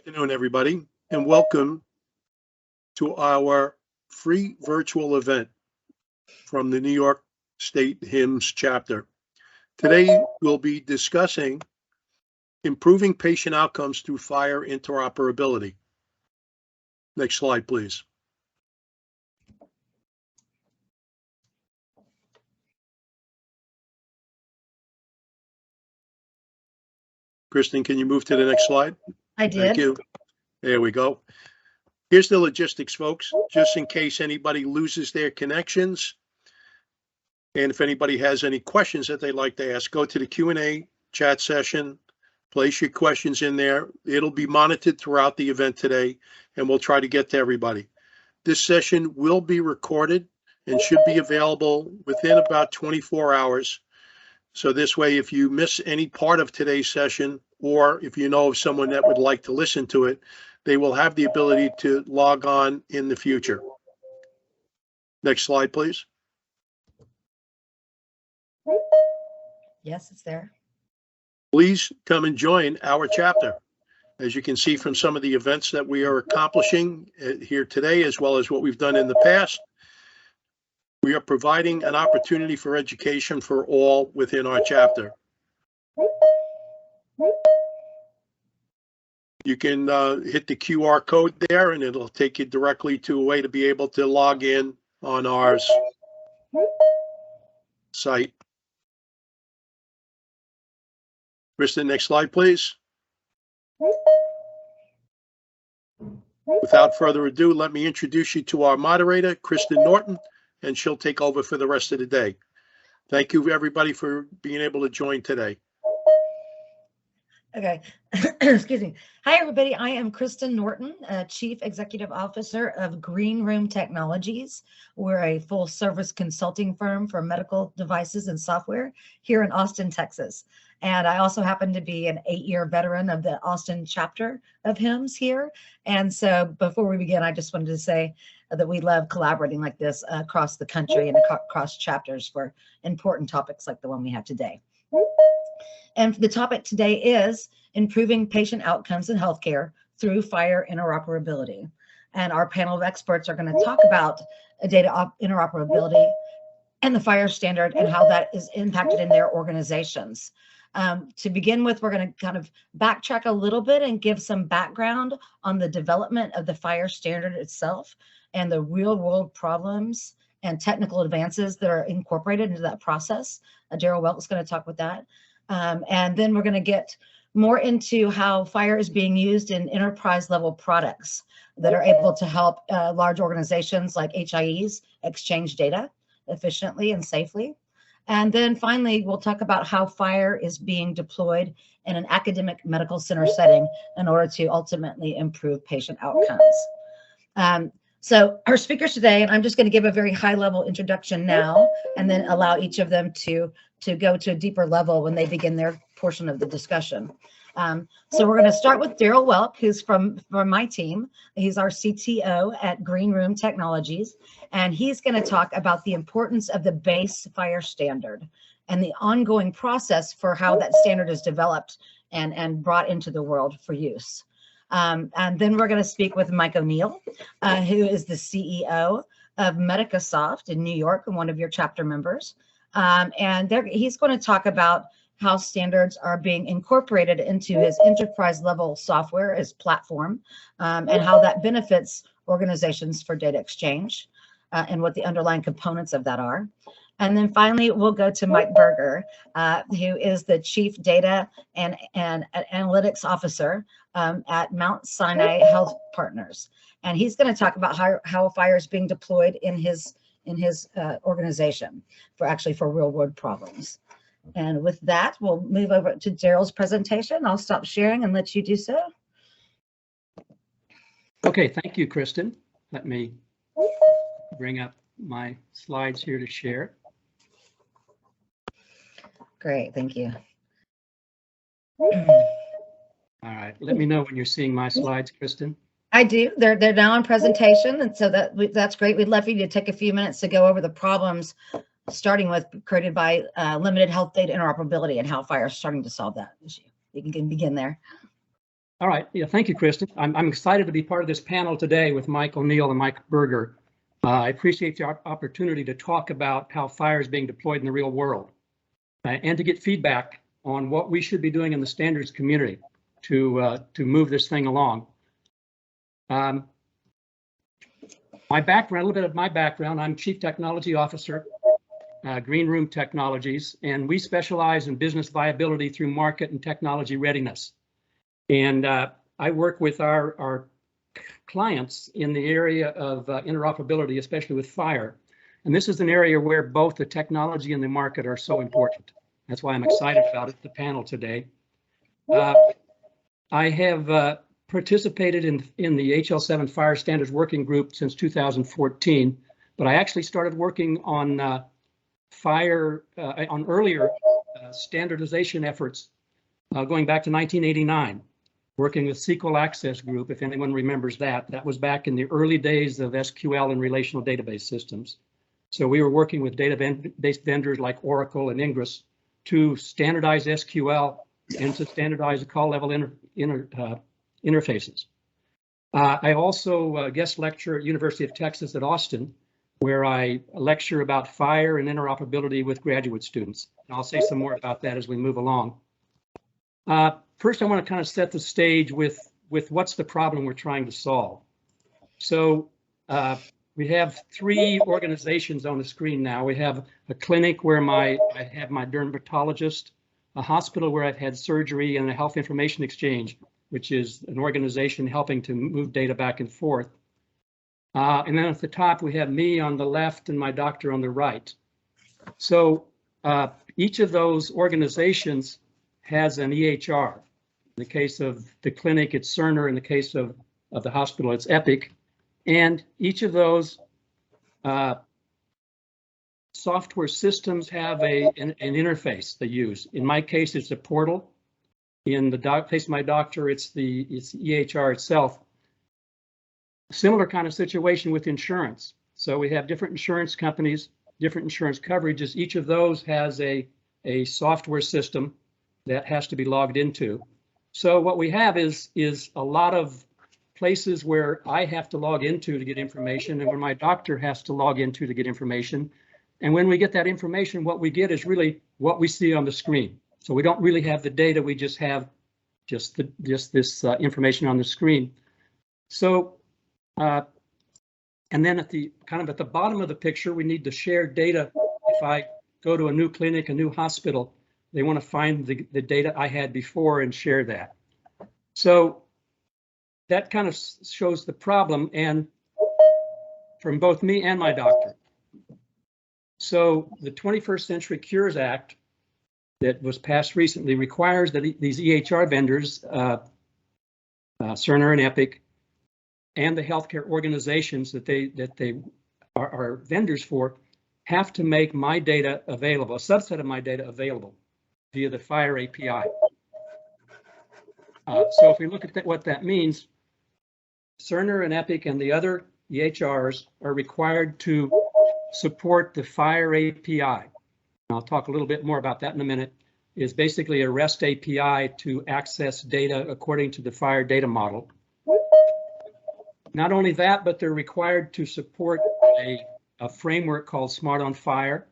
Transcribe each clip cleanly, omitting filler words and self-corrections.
Afternoon, everybody, and welcome to our free virtual event from the New York State HIMSS chapter. Today, we'll be discussing improving patient outcomes through FHIR interoperability. Next slide, please. Kristen, can you move to the next slide? I did. Thank you. There we go. Here's the logistics, folks, just in case anybody loses their connections. And if anybody has any questions that they'd like to ask, go to the Q&A chat session, place your questions in there. It'll be monitored throughout the event today, and we'll try to get to everybody. This session will be recorded and should be available within about 24 hours. So this way, if you miss any part of today's session, or if you know of someone that would like to listen to it, they will have the ability to log on in the future. Next slide, please. Yes, it's there. Please come and join our chapter. As you can see from some of the events that we are accomplishing here today, as well as what we've done in the past, we are providing an opportunity for education for all within our chapter. You can hit the QR code there, and it'll take you directly to a way to be able to log in on our site. Kristen, next slide, please. Without further ado, let me introduce you to our moderator, Kristen Norton, and she'll take over for the rest of the day. Thank you, everybody, for being able to join today. Okay, excuse me. Hi, everybody. I am Kristen Norton, Chief Executive Officer of Green Room Technologies. We're a full-service consulting firm for medical devices and software here in Austin, Texas. And I also happen to be an 8-year veteran of the Austin chapter of HIMSS here. And so before we begin, I just wanted to say that we love collaborating like this across the country and across chapters for important topics like the one we have today. And the topic today is improving patient outcomes in healthcare through FHIR interoperability. And our panel of experts are going to talk about data interoperability and the FHIR standard and how that is impacted in their organizations. To begin with, we're going to kind of backtrack a little bit and give some background on the development of the FHIR standard itself and the real world problems and technical advances that are incorporated into that process. Daryl Welk is going to talk about that. And then we're going to get more into how FHIR is being used in enterprise level products that are able to help large organizations like HIEs exchange data efficiently and safely. And then finally, we'll talk about how FHIR is being deployed in an academic medical center setting in order to ultimately improve patient outcomes. So our speakers today, and I'm just going to give a very high level introduction now, and then allow each of them to go to a deeper level when they begin their portion of the discussion. So we're going to start with Daryl Welk, who's from my team. He's our CTO at Green Room Technologies, and he's going to talk about the importance of the base FHIR standard and the ongoing process for how that standard is developed and brought into the world for use. And then we're going to speak with Mike O'Neill, who is the CEO of Medicasoft in New York and one of your chapter members. And he's going to talk about how standards are being incorporated into his enterprise level software, his platform, and how that benefits organizations for data exchange and what the underlying components of that are. And then finally, we'll go to Mike Berger, who is the Chief Data and Analytics Officer at Mount Sinai Health Partners. And he's going to talk about how FHIR is being deployed in his organization for real world problems. And with that, we'll move over to Daryl's presentation. I'll stop sharing and let you do so. Okay, thank you, Kristen. Let me bring up my slides here to share. Great, thank you. All right, let me know when you're seeing my slides, Kristen. I do. They're now in presentation, and so that's great. We'd love for you to take a few minutes to go over the problems, starting with created by limited health data interoperability and how FHIR is starting to solve that issue. You can begin there. All right. Yeah, thank you, Kristen. I'm excited to be part of this panel today with Mike O'Neill and Mike Berger. I appreciate the opportunity to talk about how FHIR is being deployed in the real world and to get feedback on what we should be doing in the standards community to move this thing along. My background, a little bit of my background, I'm Chief Technology Officer, Green Room Technologies, and we specialize in business viability through market and technology readiness. And I work with our clients in the area of interoperability, especially with FHIR. And this is an area where both the technology and the market are so important. That's why I'm excited about it, the panel today. I have participated in the HL7 FHIR Standards Working Group since 2014, but I actually started working on FHIR, on earlier standardization efforts going back to 1989. Working with SQL Access Group, if anyone remembers that. That was back in the early days of SQL and relational database systems. So we were working with database vendors like Oracle and Ingress to standardize SQL and to standardize the call level interfaces. I also guest lecture at University of Texas at Austin, where I lecture about FHIR and interoperability with graduate students. And I'll say some more about that as we move along. First, I want to kind of set the stage with what's the problem we're trying to solve. So we have three organizations on the screen now. We have a clinic where I have my dermatologist, a hospital where I've had surgery, and a health information exchange, which is an organization helping to move data back and forth. And then at the top, we have me on the left and my doctor on the right. So each of those organizations has an EHR. In the case of the clinic, it's Cerner. In the case of the hospital, it's Epic. And each of those software systems have an interface they use. In my case, it's a portal. In the case of my doctor, it's the EHR itself. Similar kind of situation with insurance. So we have different insurance companies, different insurance coverages. Each of those has a software system that has to be logged into. So what we have is a lot of places where I have to log into to get information and where my doctor has to log into to get information. And when we get that information, what we get is really what we see on the screen. So we don't really have the data, we just have just this information on the screen. So, and then at the bottom of the picture, we need to share data. If I go to a new clinic, a new hospital, they want to find the data I had before and share that. So that kind of shows the problem, and from both me and my doctor. So the 21st Century Cures Act that was passed recently requires that these EHR vendors, Cerner and Epic, and the healthcare organizations that they are vendors for, have to make my data available, a subset of my data available via the FHIR API. So if we look at what that means, Cerner and Epic and the other EHRs are required to support the FHIR API. And I'll talk a little bit more about that in a minute. Is basically a REST API to access data according to the FHIR data model. Not only that, but they're required to support a framework called Smart on FHIR,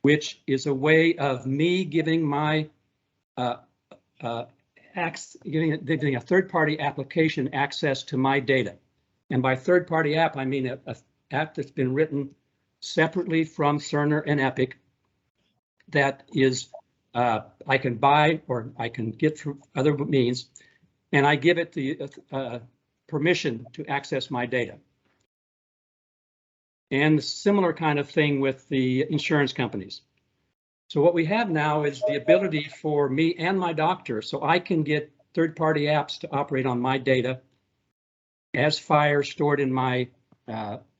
which is a way of me giving my giving a third-party application access to my data. And by third-party app, I mean an app that's been written separately from Cerner and Epic that is I can buy or I can get through other means, and I give it the permission to access my data. And similar kind of thing with the insurance companies. So what we have now is the ability for me and my doctor, so I can get third-party apps to operate on my data as FHIR stored in my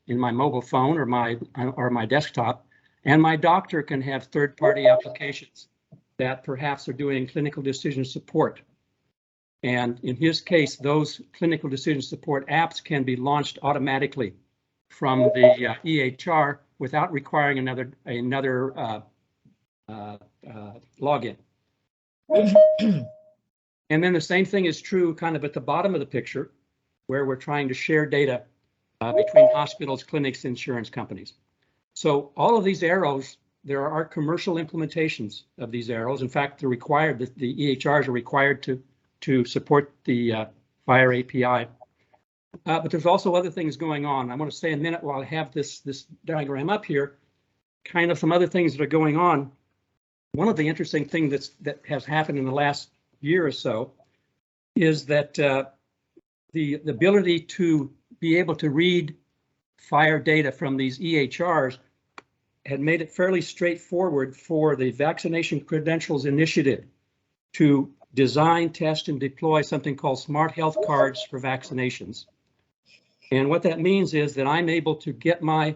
mobile phone or my desktop, and my doctor can have third-party applications that perhaps are doing clinical decision support. And in his case, those clinical decision support apps can be launched automatically from the EHR without requiring another login. And then the same thing is true kind of at the bottom of the picture, where we're trying to share data between hospitals, clinics, insurance companies. So all of these arrows, there are commercial implementations of these arrows. In fact, they're required, the EHRs are required to support the FHIR API. But there's also other things going on. I want to say a minute while I have this diagram up here, kind of some other things that are going on. One of the interesting things that has happened in the last year or so is that the ability to be able to read FHIR data from these EHRs had made it fairly straightforward for the Vaccination Credentials Initiative to design, test, and deploy something called smart health cards for vaccinations. And what that means is that I'm able to get my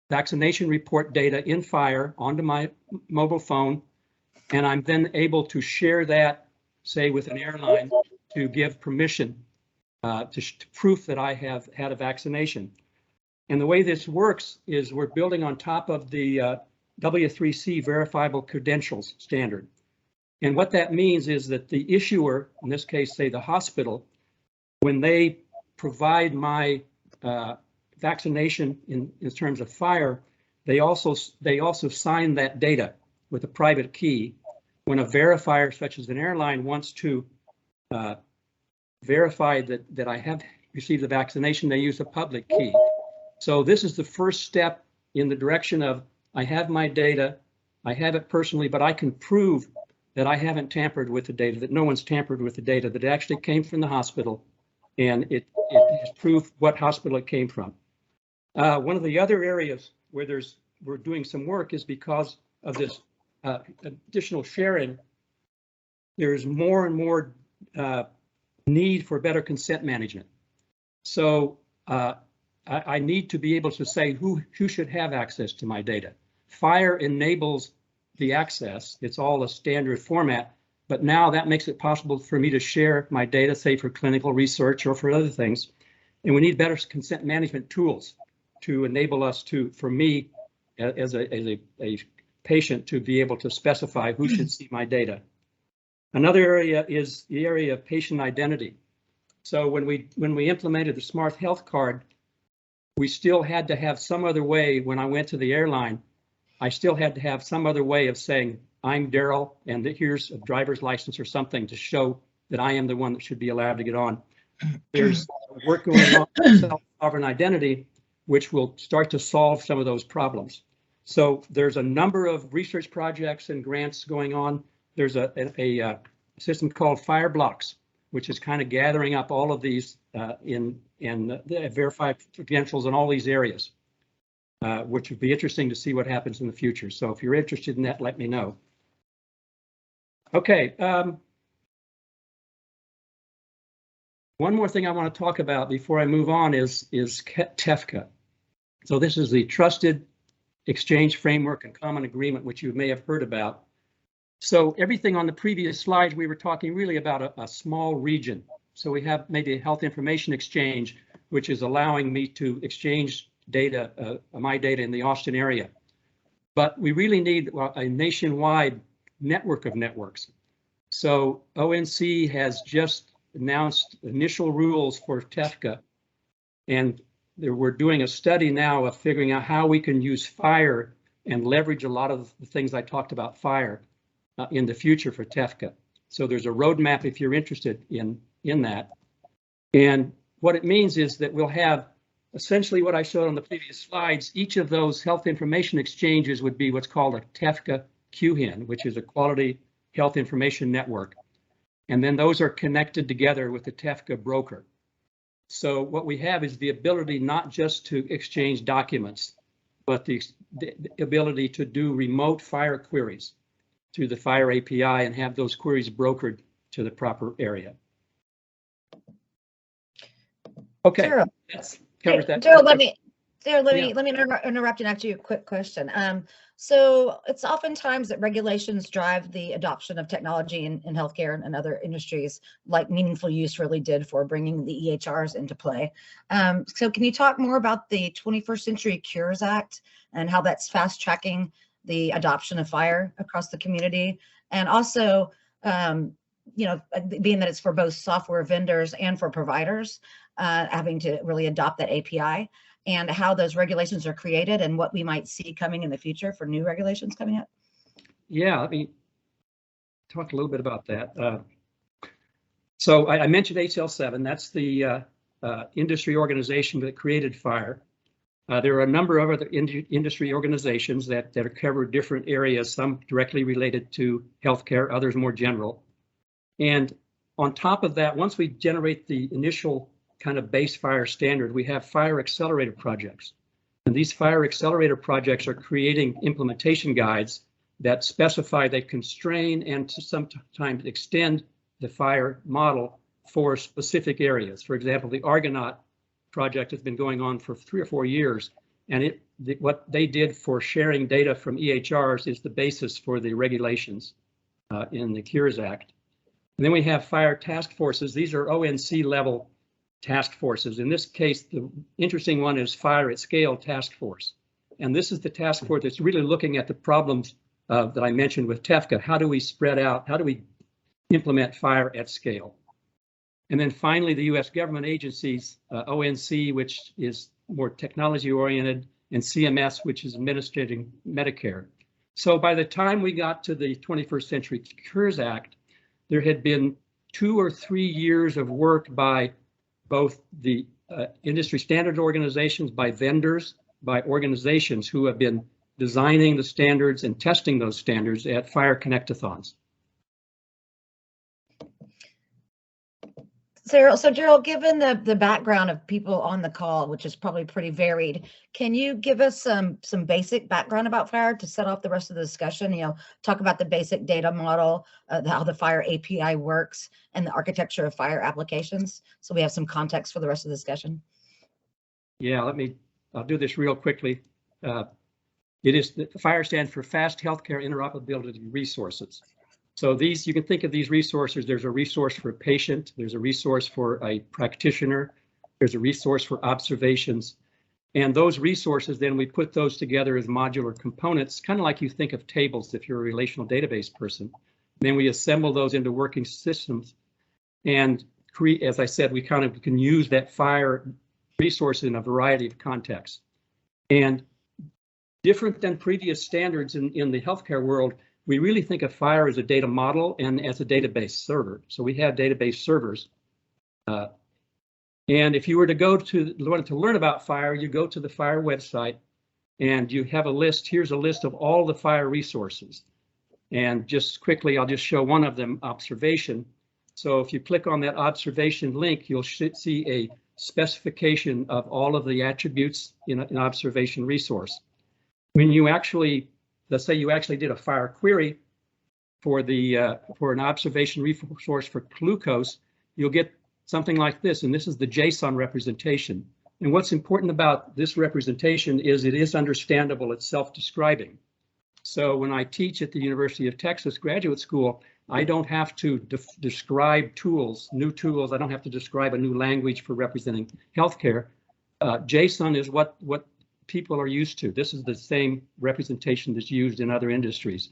vaccination report data in FHIR onto my mobile phone, and I'm then able to share that, say, with an airline to give permission to proof that I have had a vaccination. And the way this works is we're building on top of the W3C verifiable credentials standard. And what that means is that the issuer, in this case, say the hospital, when they provide my vaccination in terms of FHIR, they also sign that data with a private key. When a verifier, such as an airline, wants to verify that I have received the vaccination, they use a public key. So this is the first step in the direction of I have my data, I have it personally, but I can prove that I haven't tampered with the data, that no one's tampered with the data, that it actually came from the hospital, and it has proved what hospital it came from. One of the other areas where we're doing some work is because of this additional sharing, there's more and more need for better consent management. So I need to be able to say who should have access to my data. FHIR enables the access. It's all a standard format, but now that makes it possible for me to share my data, say for clinical research or for other things. And we need better consent management tools to enable us for me as a patient to be able to specify who should see my data. Another area is the area of patient identity. So when we implemented the smart health card, we still had to have some other way. When I went to the airline, I still had to have some other way of saying, I'm Daryl, and here's a driver's license or something to show that I am the one that should be allowed to get on. There's work going on with self-sovereign identity, which will start to solve some of those problems. So there's a number of research projects and grants going on. There's a system called FHIR-Blocks, which is kind of gathering up all of these in verified credentials in all these areas, which would be interesting to see what happens in the future. So if you're interested in that, let me know. Okay. One more thing I want to talk about before I move on is TEFCA. So this is the Trusted Exchange Framework and Common Agreement, which you may have heard about. So everything on the previous slides, we were talking really about a small region. So we have maybe a health information exchange, which is allowing me to exchange data, my data in the Austin area. But we really need a nationwide network of networks. So ONC has just announced initial rules for TEFCA, and we're doing a study now of figuring out how we can use FHIR and leverage a lot of the things I talked about FHIR in the future for TEFCA. So there's a roadmap if you're interested in that. And what it means is that we'll have essentially what I showed on the previous slides. Each of those health information exchanges would be what's called a TEFCA QHIN, which is a Quality Health Information Network. And then those are connected together with the TEFCA broker. So what we have is the ability not just to exchange documents, but the ability to do remote FHIR queries through the FHIR API and have those queries brokered to the proper area. Okay, Daryl, that covers that. Daryl, let me interrupt and ask you a quick question. So it's oftentimes that regulations drive the adoption of technology in healthcare and other industries, like Meaningful Use really did for bringing the EHRs into play. So can you talk more about the 21st Century Cures Act and how that's fast tracking the adoption of FHIR across the community? And also, you know, being that it's for both software vendors and for providers, having to really adopt that API, and how those regulations are created and what we might see coming in the future for new regulations coming up? Yeah, let me talk a little bit about that. So I mentioned HL7, that's the industry organization that created FHIR. There are a number of other industry organizations that cover different areas, some directly related to healthcare, others more general. And on top of that, once we generate the initial kind of base FHIR standard, we have FHIR Accelerator projects. And these FHIR Accelerator projects are creating implementation guides that specify, they constrain and to sometimes extend the FHIR model for specific areas. For example, the Argonaut project has been going on for 3 or 4 years, and what they did for sharing data from EHRs is the basis for the regulations in the HERS Act. And then we have FHIR task forces. These are ONC level task forces. In this case, the interesting one is FHIR at Scale Task Force. And this is the task force that's really looking at the problems that I mentioned with TEFCA. How do we spread out? How do we implement FHIR at scale? And then finally, the US government agencies, ONC, which is more technology oriented, and CMS, which is administrating Medicare. So by the time we got to the 21st Century Cures Act, there had been 2 or 3 years of work by both the industry standards organizations, by vendors, by organizations who have been designing the standards and testing those standards at FHIR Connectathons. So Gerald, given the background of people on the call, which is probably pretty varied, can you give us some basic background about FHIR to set off the rest of the discussion? You know, talk about the basic data model, how the FHIR API works, and the architecture of FHIR applications, so we have some context for the rest of the discussion. Yeah, I'll do this real quickly. FHIR stands for Fast Healthcare Interoperability Resources. So these, you can think of these resources, there's a resource for a patient, there's a resource for a practitioner, there's a resource for observations. And those resources, then we put those together as modular components, kind of like you think of tables if you're a relational database person. Then we assemble those into working systems and create, as I said, we kind of can use that FHIR resource in a variety of contexts. And different than previous standards in the healthcare world, we really think of FHIR as a data model and as a database server. So we have database servers. And if you were to wanted to learn about FHIR, you go to the FHIR website and you have a list. Here's a list of all the FHIR resources. And just quickly, I'll just show one of them, observation. So if you click on that observation link, you'll see a specification of all of the attributes in an observation resource. When you actually, let's say you actually did a FHIR query for an observation resource for glucose, you'll get something like this, and this is the Json representation. And what's important about this representation is it is understandable, it's self-describing. So when I teach at the University of Texas Graduate School, I don't have to describe tools, new tools. I don't have to describe a new language for representing healthcare. Json is what people are used to. This is the same representation that's used in other industries.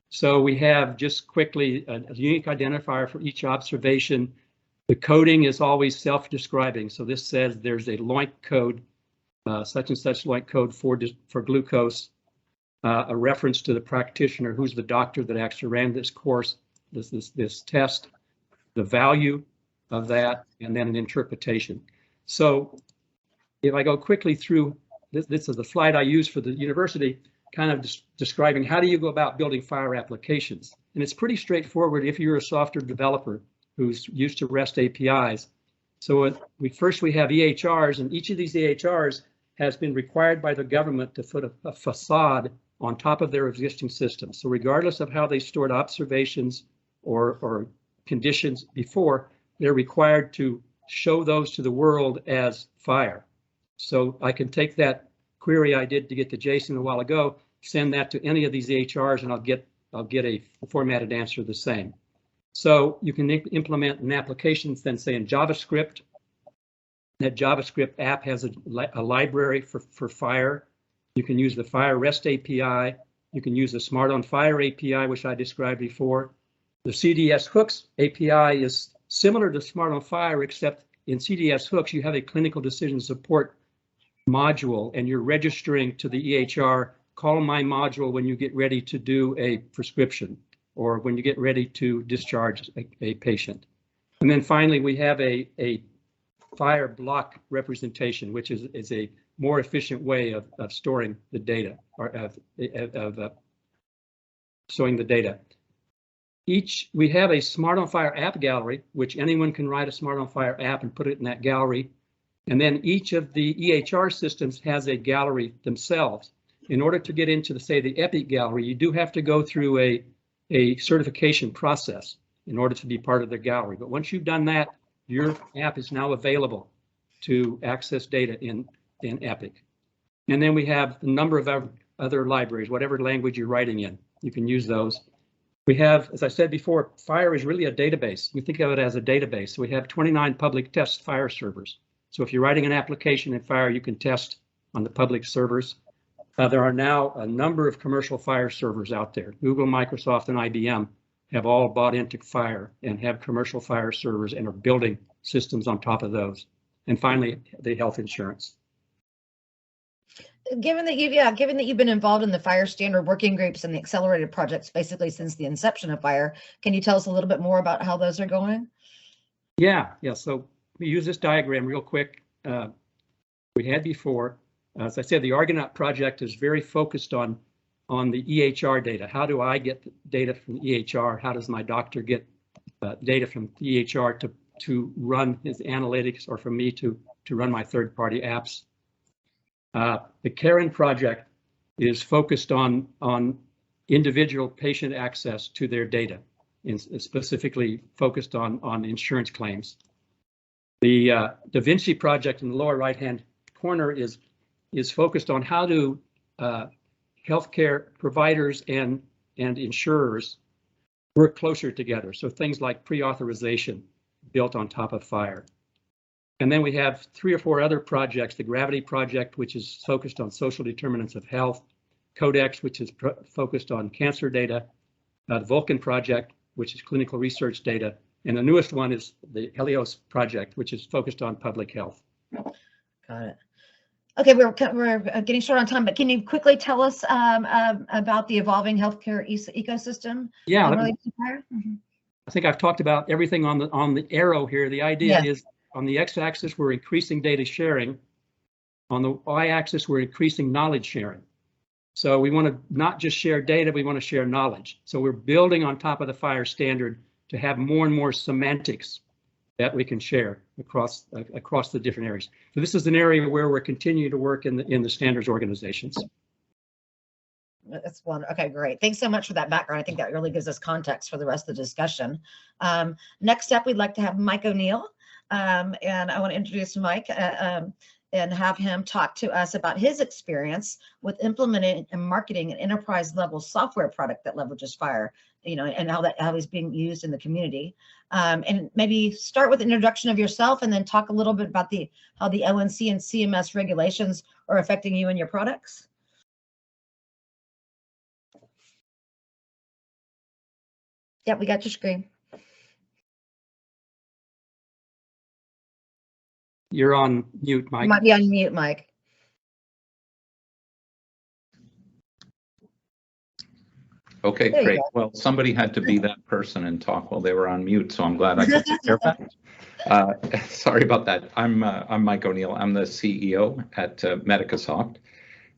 So we have, just quickly, a unique identifier for each observation. The coding is always self-describing. So this says there's a LOINC code, such and such LOINC code for glucose, a reference to the practitioner, who's the doctor that actually ran this course, this test, the value of that, and then an interpretation. So if I go quickly through, this is the slide I use for the university, kind of describing how do you go about building FHIR applications. And it's pretty straightforward if you're a software developer who's used to REST APIs. So first we have EHRs, and each of these EHRs has been required by the government to put a facade on top of their existing system. So regardless of how they stored observations or conditions before, they're required to show those to the world as FHIR. So I can take that query I did to get to Json a while ago, send that to any of these EHRs, and I'll get a formatted answer the same. So you can implement an application, then say in JavaScript. That JavaScript app has a library for FHIR. You can use the FHIR REST API. You can use the Smart on FHIR API, which I described before. The CDS Hooks API is similar to Smart on FHIR, except in CDS Hooks, you have a clinical decision support module, and you're registering to the EHR, call my module when you get ready to do a prescription or when you get ready to discharge a patient. And then finally, we have a FHIR block representation, which is a more efficient way of storing the data, or of showing the data. We have a Smart on FHIR app gallery, which anyone can write a Smart on FHIR app and put it in that gallery. And then each of the EHR systems has a gallery themselves. In order to get into, say, the Epic gallery, you do have to go through a certification process in order to be part of the gallery. But once you've done that, your app is now available to access data in Epic. And then we have a number of other libraries, whatever language you're writing in, you can use those. We have, as I said before, FHIR is really a database. You think of it as a database. So we have 29 public test FHIR servers. So if you're writing an application in FHIR, you can test on the public servers. There are now a number of commercial FHIR servers out there. Google, Microsoft, and IBM have all bought into FHIR and have commercial FHIR servers and are building systems on top of those. And finally, the health insurance. Given that you've been involved in the FHIR standard working groups and the Accelerator projects basically since the inception of FHIR, can you tell us a little bit more about how those are going? Yeah. So we use this diagram real quick. We had before. As I said, the Argonaut project is very focused on the EHR data. How do I get data from the EHR? How does my doctor get data from the EHR to run his analytics, or for me to run my third-party apps? The Karen project is focused on individual patient access to their data, and specifically focused on insurance claims. The Da Vinci project in the lower right-hand corner is focused on how do healthcare providers and insurers work closer together. So things like pre-authorization built on top of FHIR. And then we have 3 or 4 other projects: the Gravity project, which is focused on social determinants of health; Codex, which is focused on cancer data; the Vulcan project, which is clinical research data; and the newest one is the Helios project, which is focused on public health. Got it. Okay, we're getting short on time, but can you quickly tell us about the evolving healthcare ecosystem? Yeah, I think I've talked about everything on the arrow here. The idea is on the x-axis, we're increasing data sharing. On the y-axis, we're increasing knowledge sharing. So we want to not just share data, we want to share knowledge. So we're building on top of the FHIR standard to have more and more semantics that we can share across the different areas. So this is an area where we're continuing to work in the standards organizations. That's wonderful. Okay, great. Thanks so much for that background. I think that really gives us context for the rest of the discussion. Next up, we'd like to have Mike O'Neill. And I want to introduce Mike and have him talk to us about his experience with implementing and marketing an enterprise level software product that leverages FHIR, and how it's being used in the community. And maybe start with an introduction of yourself, and then talk a little bit about how the ONC and CMS regulations are affecting you and your products. Yeah, we got your screen. You're on mute, Mike. You might be on mute, Mike. Okay, great. Well, somebody had to be that person and talk while they were on mute, so I'm glad I could take care of that. Sorry about that. I'm Mike O'Neill. I'm the CEO at Medicasoft,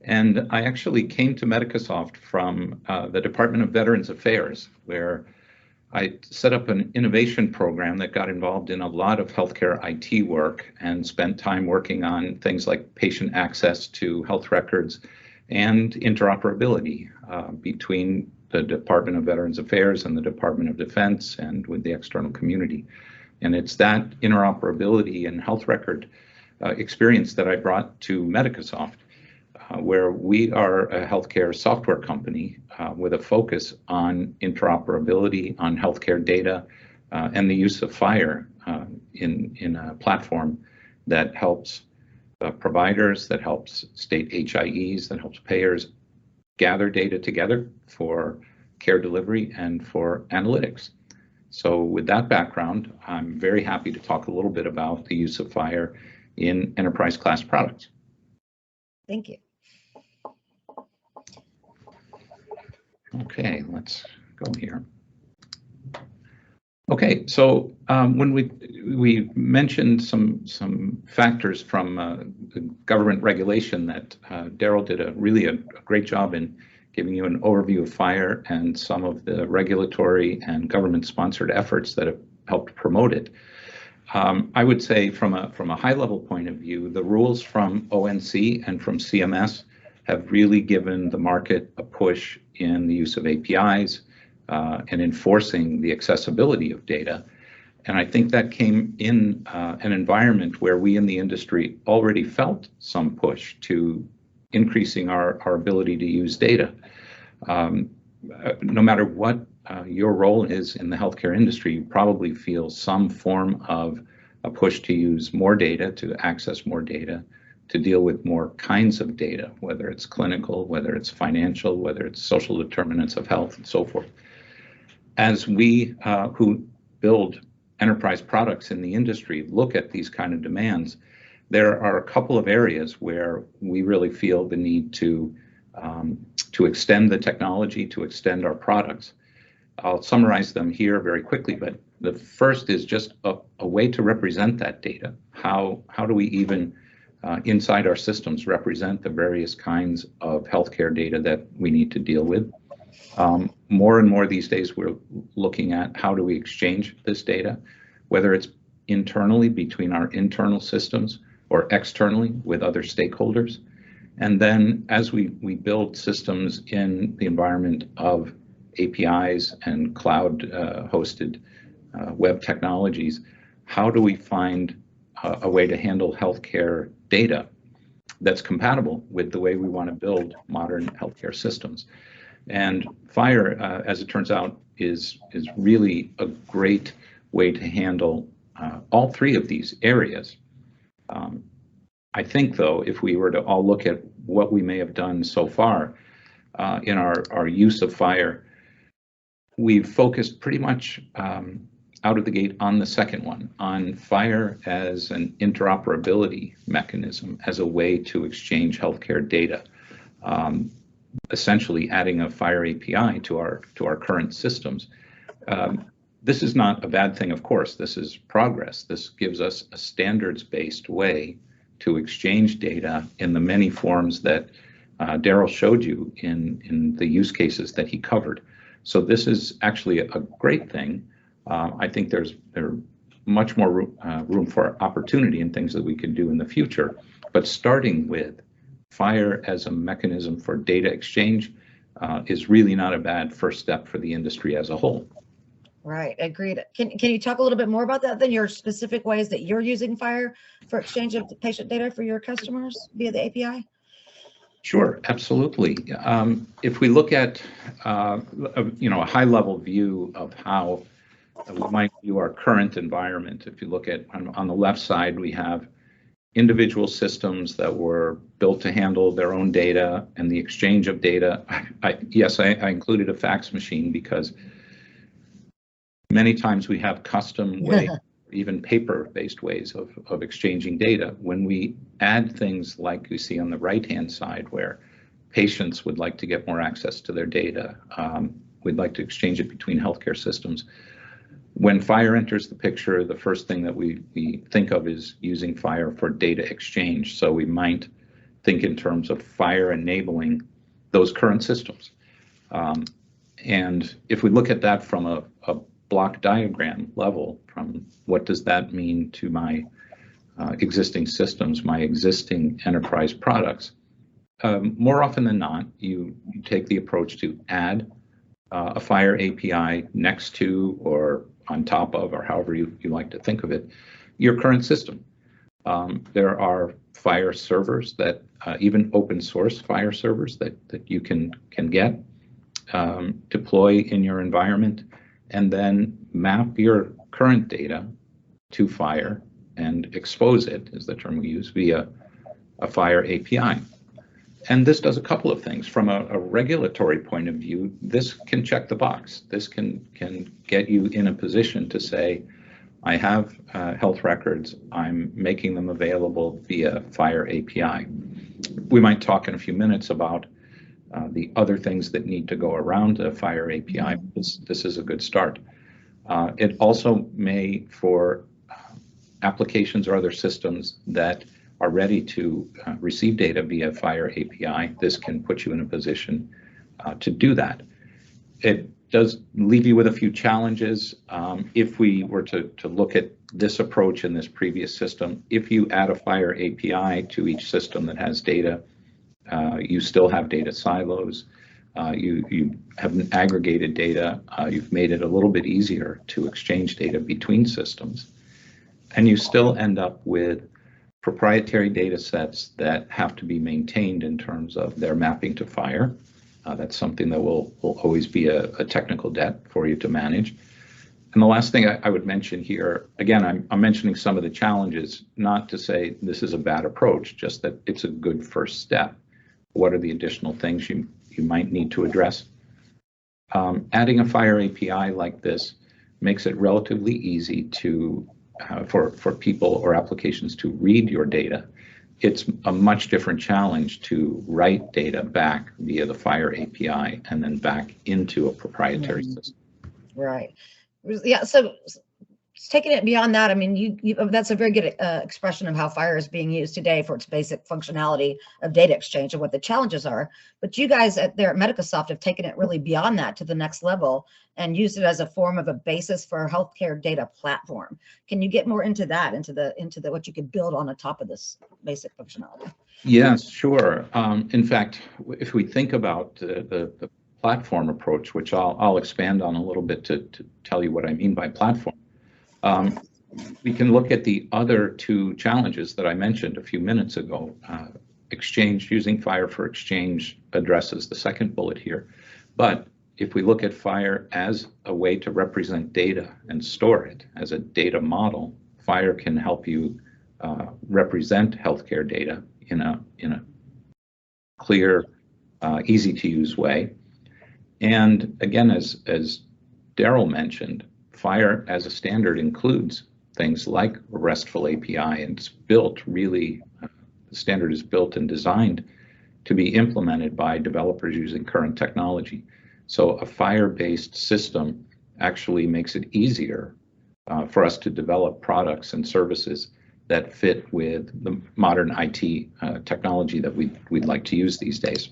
and I actually came to Medicasoft from the Department of Veterans Affairs, where I set up an innovation program that got involved in a lot of healthcare IT work and spent time working on things like patient access to health records and interoperability between the Department of Veterans Affairs and the Department of Defense and with the external community. And it's that interoperability and health record experience that I brought to Medicasoft, where we are a healthcare software company with a focus on interoperability, on healthcare data, and the use of FHIR in a platform that helps providers, that helps state HIEs, that helps payers gather data together for care delivery and for analytics. So with that background, I'm very happy to talk a little bit about the use of FHIR in enterprise class products. Thank you. Okay, let's go here. Okay, so when we mentioned some factors from the government regulation that Daryl did a great job in giving you an overview of FHIR and some of the regulatory and government-sponsored efforts that have helped promote it. I would say from a high-level point of view, the rules from ONC and from CMS have really given the market a push in the use of APIs and enforcing the accessibility of data. And I think that came in an environment where we in the industry already felt some push to increasing our ability to use data. No matter what your role is in the healthcare industry, you probably feel some form of a push to use more data, to access more data, to deal with more kinds of data, whether it's clinical, whether it's financial, whether it's social determinants of health, and so forth. As we who build enterprise products in the industry look at these kind of demands, there are a couple of areas where we really feel the need to extend the technology, to extend our products. I'll summarize them here very quickly, but the first is just a way to represent that data. How do we even inside our systems represent the various kinds of healthcare data that we need to deal with? More and more these days, we're looking at how do we exchange this data, whether it's internally between our internal systems or externally with other stakeholders. And then as we build systems in the environment of APIs and cloud hosted web technologies, how do we find a way to handle healthcare data that's compatible with the way we want to build modern healthcare systems? And FHIR, as it turns out, is really a great way to handle all three of these areas. I think, though, if we were to all look at what we may have done so far in our use of FHIR, we've focused pretty much out of the gate on the second one, on FHIR as an interoperability mechanism, as a way to exchange healthcare data, essentially adding a FHIR API to our current systems. This is not a bad thing, of course. This is progress. This gives us a standards-based way to exchange data in the many forms that Daryl showed you in the use cases that he covered. So this is actually a great thing. I think there's much more room for opportunity and things that we could do in the future. But starting with FHIR as a mechanism for data exchange is really not a bad first step for the industry as a whole. Right, agreed. Can you talk a little bit more about that, then, your specific ways that you're using FHIR for exchange of patient data for your customers via the API? Sure, absolutely. If we look at a high-level view of how we might view our current environment, if you look at on the left side, we have individual systems that were built to handle their own data and the exchange of data. Yes, I included a fax machine because many times we have custom ways, even paper-based ways of exchanging data. When we add things like you see on the right-hand side, where patients would like to get more access to their data, we'd like to exchange it between healthcare systems. When FHIR enters the picture, the first thing that we think of is using FHIR for data exchange. So we might think in terms of FHIR enabling those current systems. And if we look at that from a block diagram level, from what does that mean to my existing systems, my existing enterprise products, more often than not, you take the approach to add a FHIR API next to or on top of, or however you like to think of it, your current system. There are FHIR servers that, even open source FHIR servers that you can get, deploy in your environment, and then map your current data to FHIR and expose it, is the term we use, via a FHIR API. And this does a couple of things. From a regulatory point of view, this can check the box. This can get you in a position to say, I have health records, I'm making them available via FHIR API. We might talk in a few minutes about the other things that need to go around the FHIR API. This is a good start. It also may, for applications or other systems that are ready to receive data via FHIR API, this can put you in a position to do that. It does leave you with a few challenges. If we were to look at this approach in this previous system, if you add a FHIR API to each system that has data, you still have data silos. You haven't aggregated data. You've made it a little bit easier to exchange data between systems. And you still end up with proprietary data sets that have to be maintained in terms of their mapping to FHIR. That's something that will always be a technical debt for you to manage. And the last thing I would mention here, again, I'm mentioning some of the challenges, not to say this is a bad approach, just that it's a good first step. What are the additional things you might need to address? Adding a FHIR API like this makes it relatively easy to for people or applications to read your data. It's a much different challenge to write data back via the FHIR API and then back into a proprietary system. Right. Yeah. So taking it beyond that, I mean, that's a very good expression of how FHIR is being used today for its basic functionality of data exchange and what the challenges are. But you guys there at Medicasoft have taken it really beyond that to the next level and used it as a form of a basis for a healthcare data platform. Can you get more into that, into the what you could build on the top of this basic functionality? Yes, sure. In fact, if we think about the platform approach, which I'll expand on a little bit to tell you what I mean by platform. We can look at the other two challenges that I mentioned a few minutes ago. Exchange, using FHIR for exchange addresses the second bullet here. But if we look at FHIR as a way to represent data and store it as a data model, FHIR can help you represent healthcare data in a clear, easy to use way. And again, as Daryl mentioned, FHIR as a standard includes things like a RESTful API, and it's built really, the standard is built and designed to be implemented by developers using current technology. So a FHIR-based system actually makes it easier for us to develop products and services that fit with the modern IT technology that we'd like to use these days.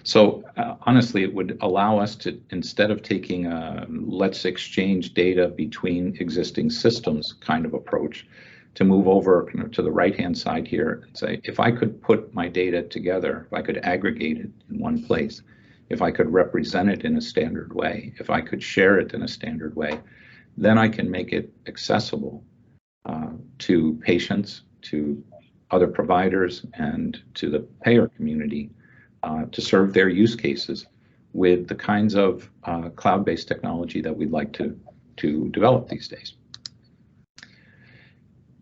So honestly, it would allow us to, instead of taking a let's exchange data between existing systems kind of approach, to move over to the right-hand side here and say, if I could put my data together, if I could aggregate it in one place, if I could represent it in a standard way, if I could share it in a standard way, then I can make it accessible to patients, to other providers, and to the payer community to serve their use cases with the kinds of cloud-based technology that we'd like to develop these days.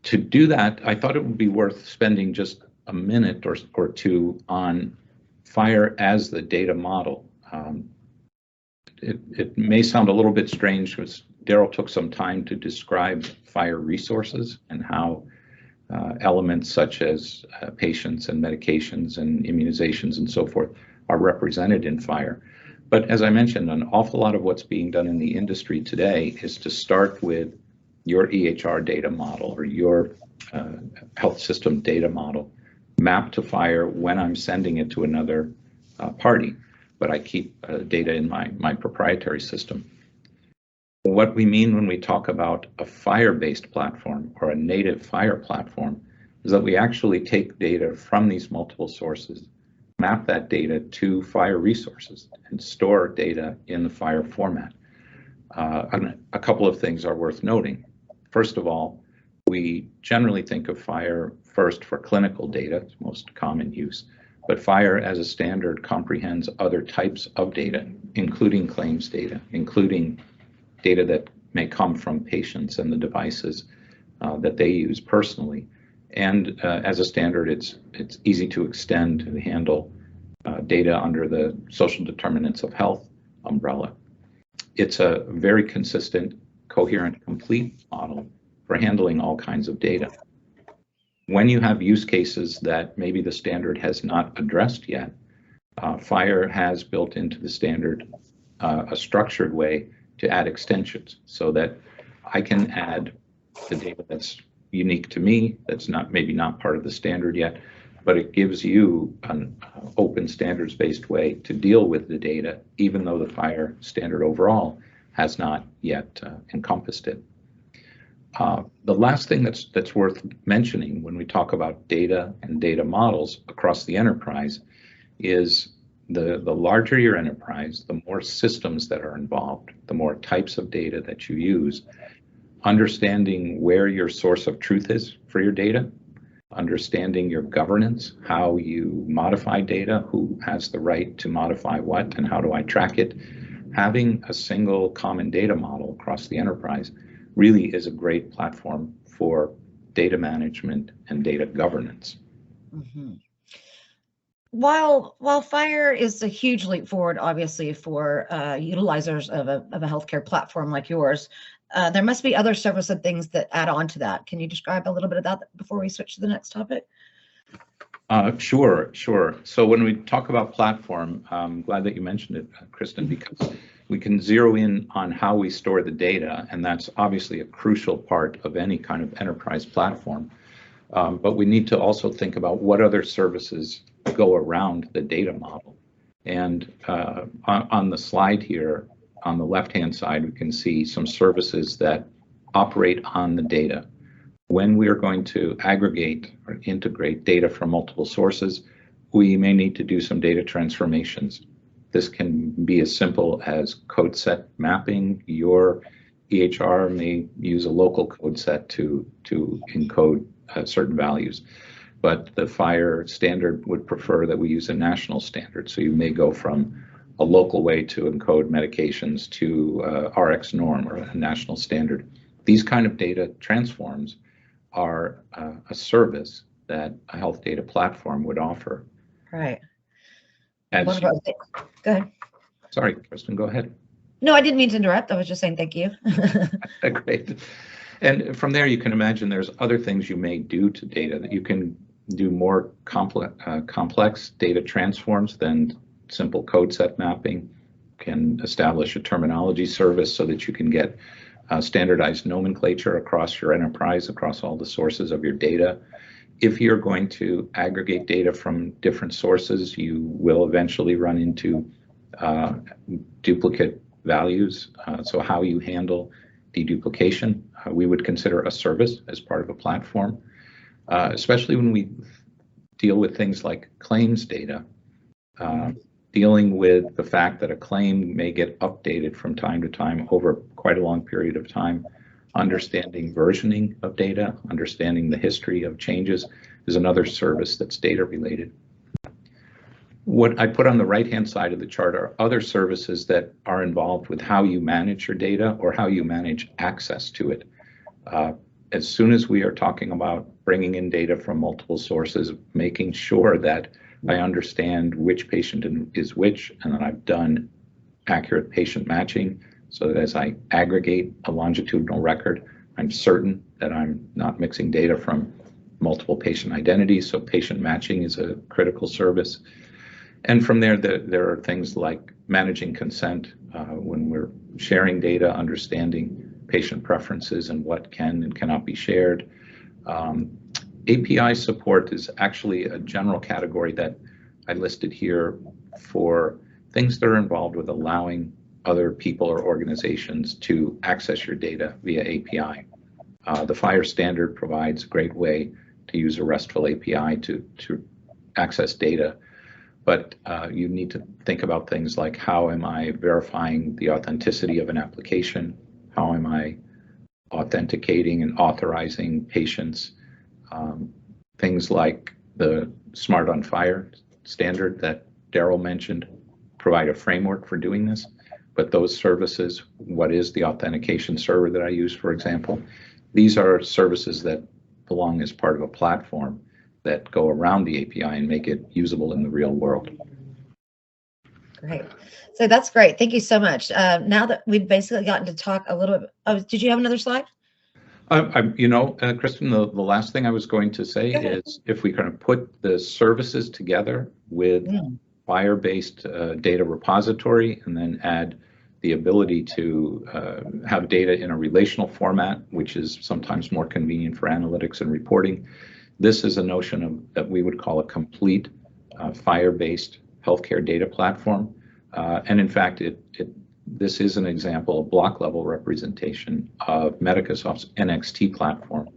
To do that, I thought it would be worth spending just a minute or two on FHIR as the data model. It may sound a little bit strange because Daryl took some time to describe FHIR resources and how elements such as patients and medications and immunizations and so forth are represented in FHIR. But as I mentioned, an awful lot of what's being done in the industry today is to start with your EHR data model or your health system data model mapped to FHIR when I'm sending it to another party, but I keep data in my proprietary system. What we mean when we talk about a FHIR-based platform or a native FHIR platform is that we actually take data from these multiple sources, map that data to FHIR resources, and store data in the FHIR format. And a couple of things are worth noting. First of all, we generally think of FHIR first for clinical data, it's most common use, but FHIR as a standard comprehends other types of data, including claims data, including data that may come from patients and the devices that they use personally, And as a standard, it's easy to extend to handle data under the social determinants of health umbrella. It's a very consistent, coherent, complete model for handling all kinds of data. When you have use cases that maybe the standard has not addressed yet, FHIR has built into the standard a structured way to add extensions so that I can add the data that's unique to me, that's maybe not part of the standard yet, but it gives you an open standards-based way to deal with the data, even though the FHIR standard overall has not yet encompassed it. The last thing that's worth mentioning when we talk about data and data models across the enterprise is the larger your enterprise, the more systems that are involved, the more types of data that you use, understanding where your source of truth is for your data, understanding your governance, how you modify data, who has the right to modify what, and how do I track it. Having a single common data model across the enterprise really is a great platform for data management and data governance. Mm-hmm. While FHIR is a huge leap forward, obviously, for utilizers of a healthcare platform like yours, there must be other service and things that add on to that. Can you describe a little bit of that before we switch to the next topic? Sure. So when we talk about platform, I'm glad that you mentioned it, Kristen, because we can zero in on how we store the data, and that's obviously a crucial part of any kind of enterprise platform. But we need to also think about what other services go around the data model. And on the slide here, on the left-hand side, we can see some services that operate on the data. When we are going to aggregate or integrate data from multiple sources, we may need to do some data transformations. This can be as simple as code set mapping. Your EHR may use a local code set to encode certain values, but the FHIR standard would prefer that we use a national standard. So you may go from a local way to encode medications to RX norm or a national standard. These kind of data transforms are a service that a health data platform would offer. Right. Go ahead. Sorry, Kristen, go ahead. No, I didn't mean to interrupt. I was just saying thank you. Great. And from there, you can imagine there's other things you may do to data, that you can do more complex data transforms than simple code set mapping, can establish a terminology service so that you can get standardized nomenclature across your enterprise, across all the sources of your data. If you're going to aggregate data from different sources, you will eventually run into duplicate values. So how you handle deduplication, we would consider a service as part of a platform, especially when we deal with things like claims data, dealing with the fact that a claim may get updated from time to time over quite a long period of time. Understanding versioning of data, understanding the history of changes is another service that's data related. What I put on the right-hand side of the chart are other services that are involved with how you manage your data or how you manage access to it. As soon as we are talking about bringing in data from multiple sources, making sure that I understand which patient is which, and that I've done accurate patient matching, so that as I aggregate a longitudinal record, I'm certain that I'm not mixing data from multiple patient identities. So patient matching is a critical service. And from there, there are things like managing consent when we're sharing data, understanding patient preferences and what can and cannot be shared. API support is actually a general category that I listed here for things that are involved with allowing other people or organizations to access your data via API. The FHIR standard provides a great way to use a RESTful API to access data, but you need to think about things like, how am I verifying the authenticity of an application? How am I authenticating and authorizing patients? Things like the Smart on FHIR standard that Daryl mentioned provide a framework for doing this. But those services, what is the authentication server that I use, for example? These are services that belong as part of a platform that go around the API and make it usable in the real world. Great. So that's great. Thank you so much. Now that we've basically gotten to talk a little bit, oh, did you have another slide? Kristen, the last thing I was going to say is if we kind of put the services together with FHIR-based data repository and then add the ability to have data in a relational format, which is sometimes more convenient for analytics and reporting, this is a notion of that we would call a complete FHIR-based healthcare data platform. And in fact, this is an example of block level representation of Medicasoft's NXT platform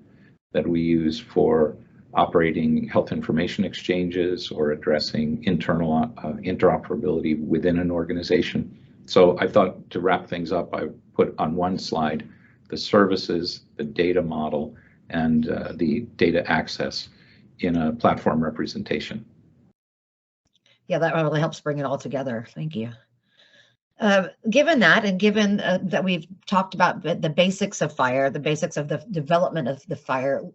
that we use for operating health information exchanges or addressing internal interoperability within an organization. So I thought to wrap things up, I put on one slide the services, the data model, and the data access in a platform representation. Yeah, that really helps bring it all together. Thank you. Given that, and given that we've talked about the basics of FHIR, the basics of the development of the FHIR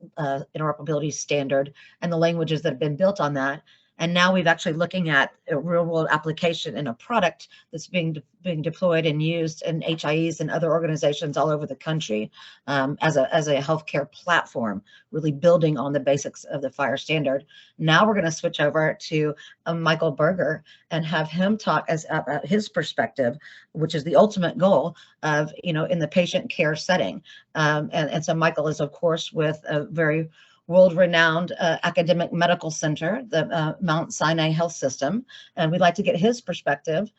interoperability standard and the languages that have been built on that, and now we've actually looking at a real world application in a product that's being deployed and used in HIEs and other organizations all over the country as a healthcare platform, really building on the basics of the FHIR standard. Now we're going to switch over to Michael Berger and have him talk about his perspective, which is the ultimate goal of, in the patient care setting. And so Michael is, of course, with a very world-renowned academic medical center, the Mount Sinai Health System, and we'd like to get his perspective.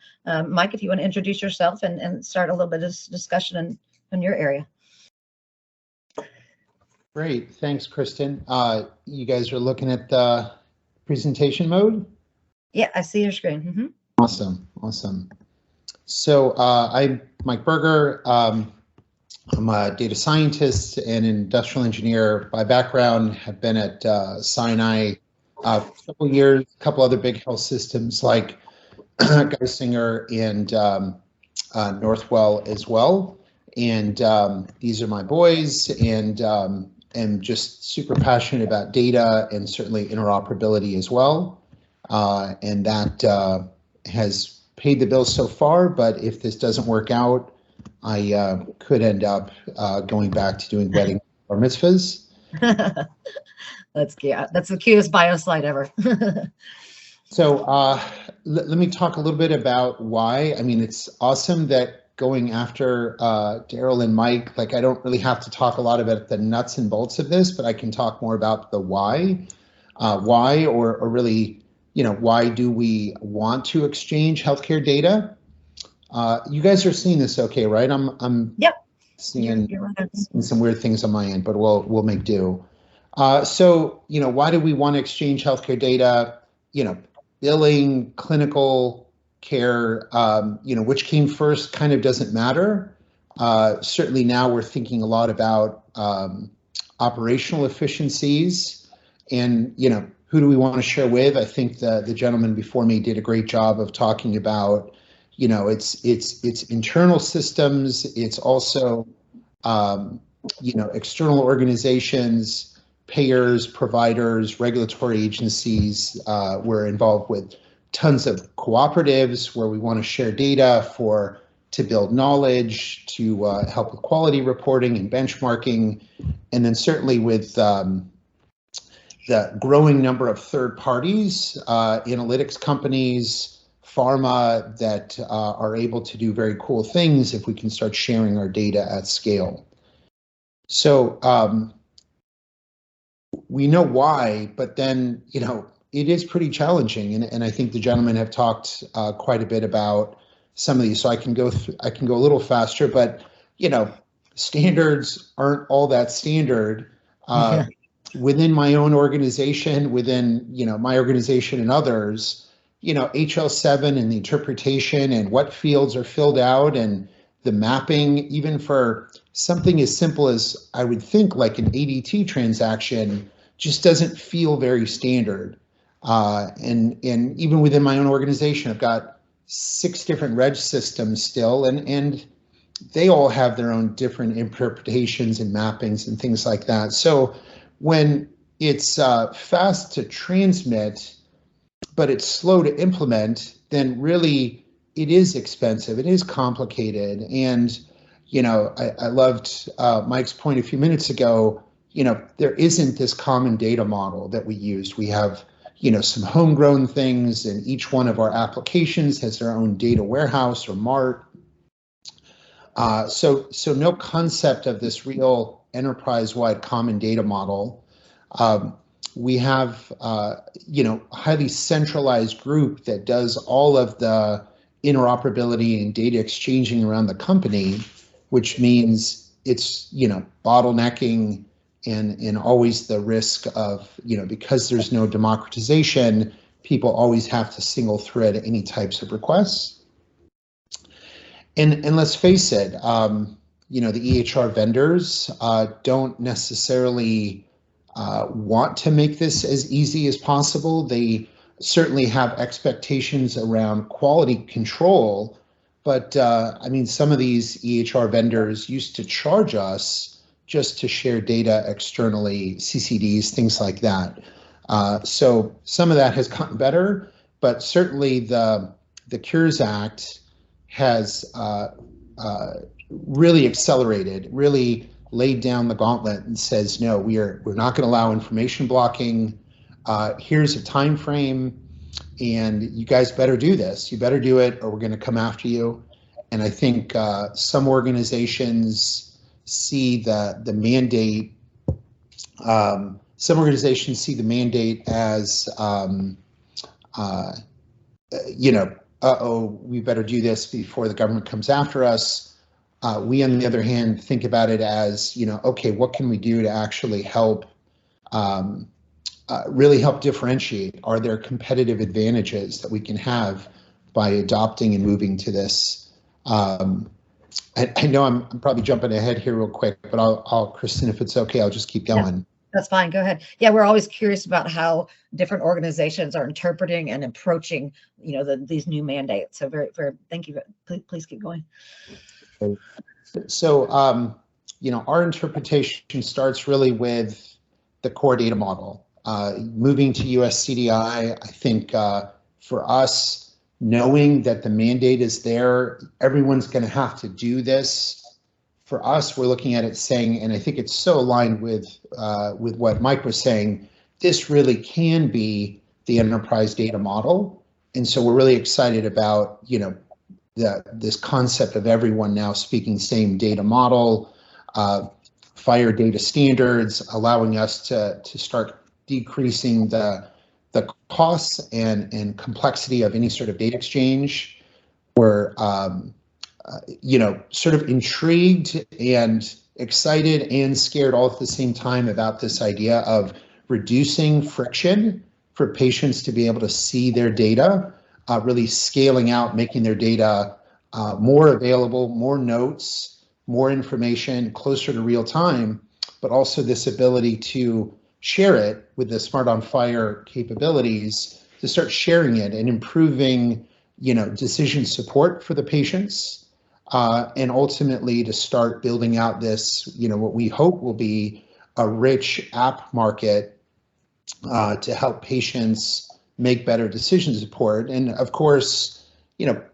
Mike, if you want to introduce yourself and start a little bit of discussion in your area. Great, thanks, Kristen. You guys are looking at the presentation mode? Yeah, I see your screen. Mm-hmm. Awesome. So I'm Mike Berger. I'm a data scientist and industrial engineer by background. Have been at Sinai a couple years, a couple other big health systems like Geisinger and Northwell as well. And these are my boys, and am just super passionate about data and certainly interoperability as well. And that has paid the bills so far, but if this doesn't work out, I could end up going back to doing wedding or mitzvahs. That's cute. That's the cutest bio slide ever. So let me talk a little bit about why. I mean, it's awesome that going after Daryl and Mike, like I don't really have to talk a lot about the nuts and bolts of this, but I can talk more about the why. Why, or really, why do we want to exchange healthcare data? You guys are seeing this okay, right? I'm yep. seeing some weird things on my end, but we'll make do. So, why do we want to exchange healthcare data? Billing, clinical care, which came first kind of doesn't matter. Certainly now we're thinking a lot about operational efficiencies and, who do we want to share with? I think the gentleman before me did a great job of talking about it's internal systems. It's also, external organizations, payers, providers, regulatory agencies. We're involved with tons of cooperatives where we want to share data to build knowledge, to help with quality reporting and benchmarking, and then certainly with the growing number of third parties, analytics companies, pharma that are able to do very cool things if we can start sharing our data at scale. So we know why, but then, it is pretty challenging. And I think the gentlemen have talked quite a bit about some of these, so I can go a little faster, but, standards aren't all that standard. Within my own organization, within, my organization and others, HL7 and the interpretation and what fields are filled out and the mapping, even for something as simple as I would think like an ADT transaction, just doesn't feel very standard. And even within my own organization, I've got 6 different reg systems still, and they all have their own different interpretations and mappings and things like that. So when it's fast to transmit, but it's slow to implement, then really it is expensive. It is complicated. And, I loved Mike's point a few minutes ago. There isn't this common data model that we use. We have, some homegrown things, and each one of our applications has their own data warehouse or mart. So no concept of this real enterprise-wide common data model. We have, a highly centralized group that does all of the interoperability and data exchanging around the company, which means it's, bottlenecking and always the risk of, because there's no democratization, people always have to single thread any types of requests. And let's face it, the EHR vendors don't necessarily want to make this as easy as possible. They certainly have expectations around quality control, but some of these EHR vendors used to charge us just to share data externally, CCDs, things like that. So some of that has gotten better, but certainly the Cures Act has really accelerated, really laid down the gauntlet and says, no, we're not going to allow information blocking. Here's a time frame, and you guys better do this. You better do it, or we're going to come after you. And I think some organizations see the mandate. Some organizations see the mandate as, we better do this before the government comes after us. We, on the other hand, think about it as, okay, what can we do to actually help, really help differentiate? Are there competitive advantages that we can have by adopting and moving to this? I know I'm probably jumping ahead here real quick, but I'll Kristen, if it's okay, I'll just keep going. Yeah, that's fine. Go ahead. Yeah, we're always curious about how different organizations are interpreting and approaching, these new mandates. So very, very, thank you. Please keep going. So, our interpretation starts really with the core data model. Moving to US CDI, I think for us, knowing that the mandate is there, everyone's going to have to do this. For us, we're looking at it saying, and I think it's so aligned with what Mike was saying, this really can be the enterprise data model. And so we're really excited about, this concept of everyone now speaking same data model, FHIR data standards, allowing us to start decreasing the costs and complexity of any sort of data exchange. We're sort of intrigued and excited and scared all at the same time about this idea of reducing friction for patients to be able to see their data, really scaling out, making their data more available, more notes, more information, closer to real time, but also this ability to share it with the Smart on FHIR capabilities, to start sharing it and improving, decision support for the patients, and ultimately to start building out this, what we hope will be a rich app market to help patients make better decision support. And of course,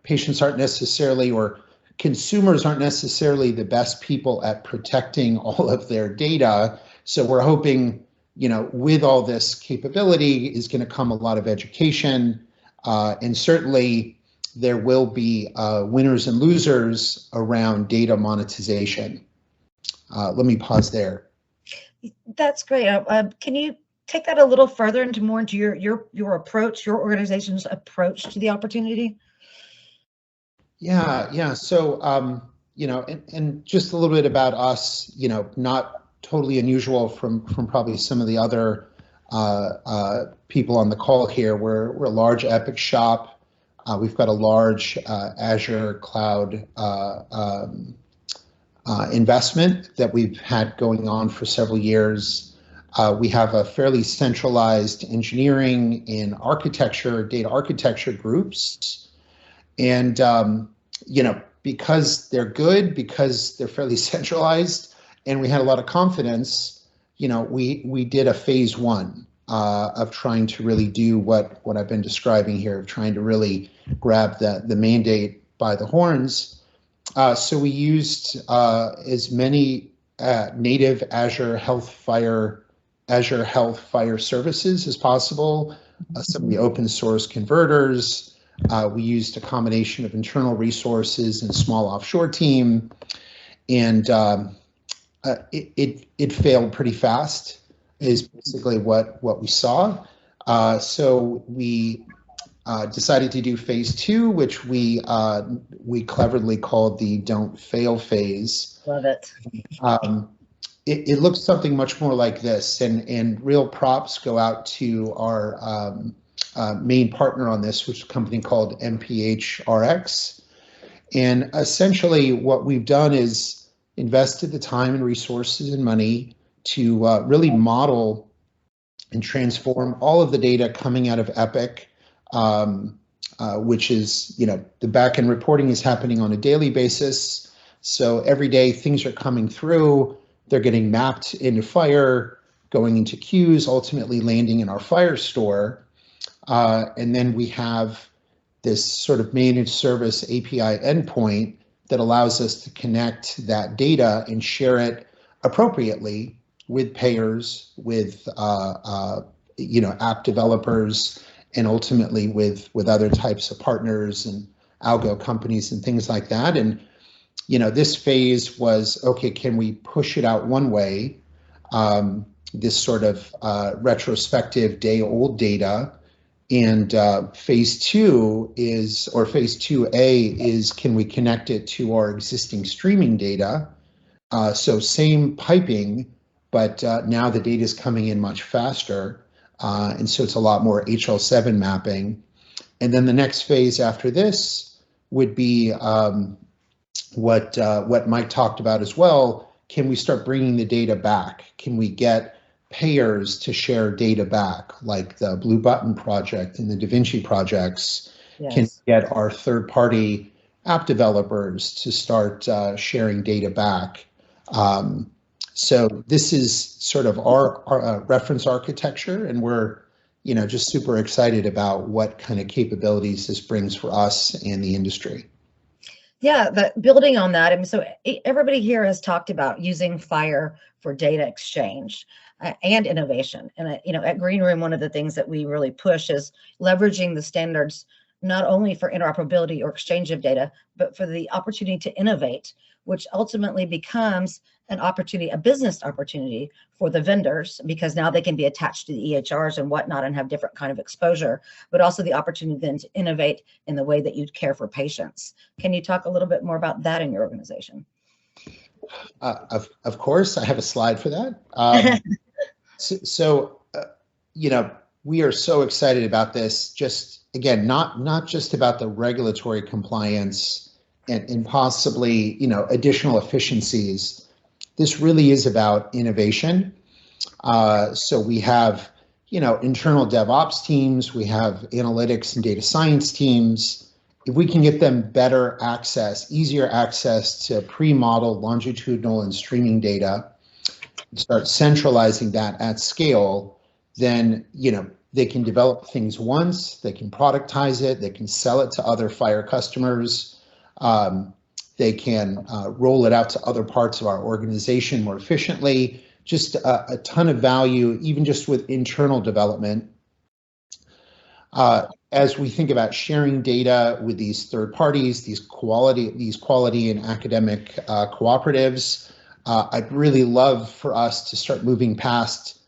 patients aren't necessarily, or consumers aren't necessarily the best people at protecting all of their data. So we're hoping, with all this capability is going to come a lot of education, and certainly there will be winners and losers around data monetization. Let me pause there. That's great. Can you take that a little further into your approach, your organization's approach to the opportunity? Yeah. So, and just a little bit about us, not totally unusual from probably some of the other people on the call here. We're a large Epic shop. We've got a large Azure cloud investment that we've had going on for several years. We have a fairly centralized engineering and architecture, data architecture groups. And, because they're good, because they're fairly centralized, and we had a lot of confidence, we did a phase one of trying to really do what I've been describing here, of trying to really grab the mandate by the horns. So we used as many native Azure Health FHIR services as possible, some of the open source converters. We used a combination of internal resources and a small offshore team, and it failed pretty fast, is basically what we saw. So we decided to do phase two, which we cleverly called the don't fail phase. Love it. It looks something much more like this, and real props go out to our main partner on this, which is a company called MPHRX. And essentially what we've done is invested the time and resources and money to really model and transform all of the data coming out of Epic, which is, the backend reporting is happening on a daily basis. So every day things are coming through, they're getting mapped into FHIR, going into queues, ultimately landing in our FHIR store. And then we have this sort of managed service API endpoint that allows us to connect that data and share it appropriately with payers, with app developers, and ultimately with other types of partners and algo companies and things like that. And this phase was, okay, can we push it out one way? This sort of retrospective day-old data. And phase 2 is, or phase 2A is, can we connect it to our existing streaming data? So same piping, but now the data is coming in much faster. And so it's a lot more HL7 mapping. And then the next phase after this would be what Mike talked about as well. Can we start bringing the data back? Can we get payers to share data back, like the Blue Button project and the DaVinci projects? Yes. Can get our third-party app developers to start sharing data back. So this is sort of our reference architecture, and we're just super excited about what kind of capabilities this brings for us and the industry. Yeah, but building on that, so everybody here has talked about using FHIR for data exchange and innovation. And at Green Room, one of the things that we really push is leveraging the standards not only for interoperability or exchange of data, but for the opportunity to innovate, which ultimately becomes an opportunity, a business opportunity for the vendors, because now they can be attached to the EHRs and whatnot and have different kind of exposure, but also the opportunity then to innovate in the way that you care for patients. Can you talk a little bit more about that in your organization? Of course, I have a slide for that. We are so excited about this. Just again, not just about the regulatory compliance and possibly additional efficiencies. This really is about innovation. So we have internal DevOps teams, we have analytics and data science teams. If we can get them better access, easier access to pre-modeled longitudinal and streaming data, start centralizing that at scale, then they can develop things once, they can productize it, they can sell it to other FHIR customers, they can roll it out to other parts of our organization more efficiently. Just a ton of value, even just with internal development. As we think about sharing data with these third parties, these quality and academic cooperatives, I'd really love for us to start moving past,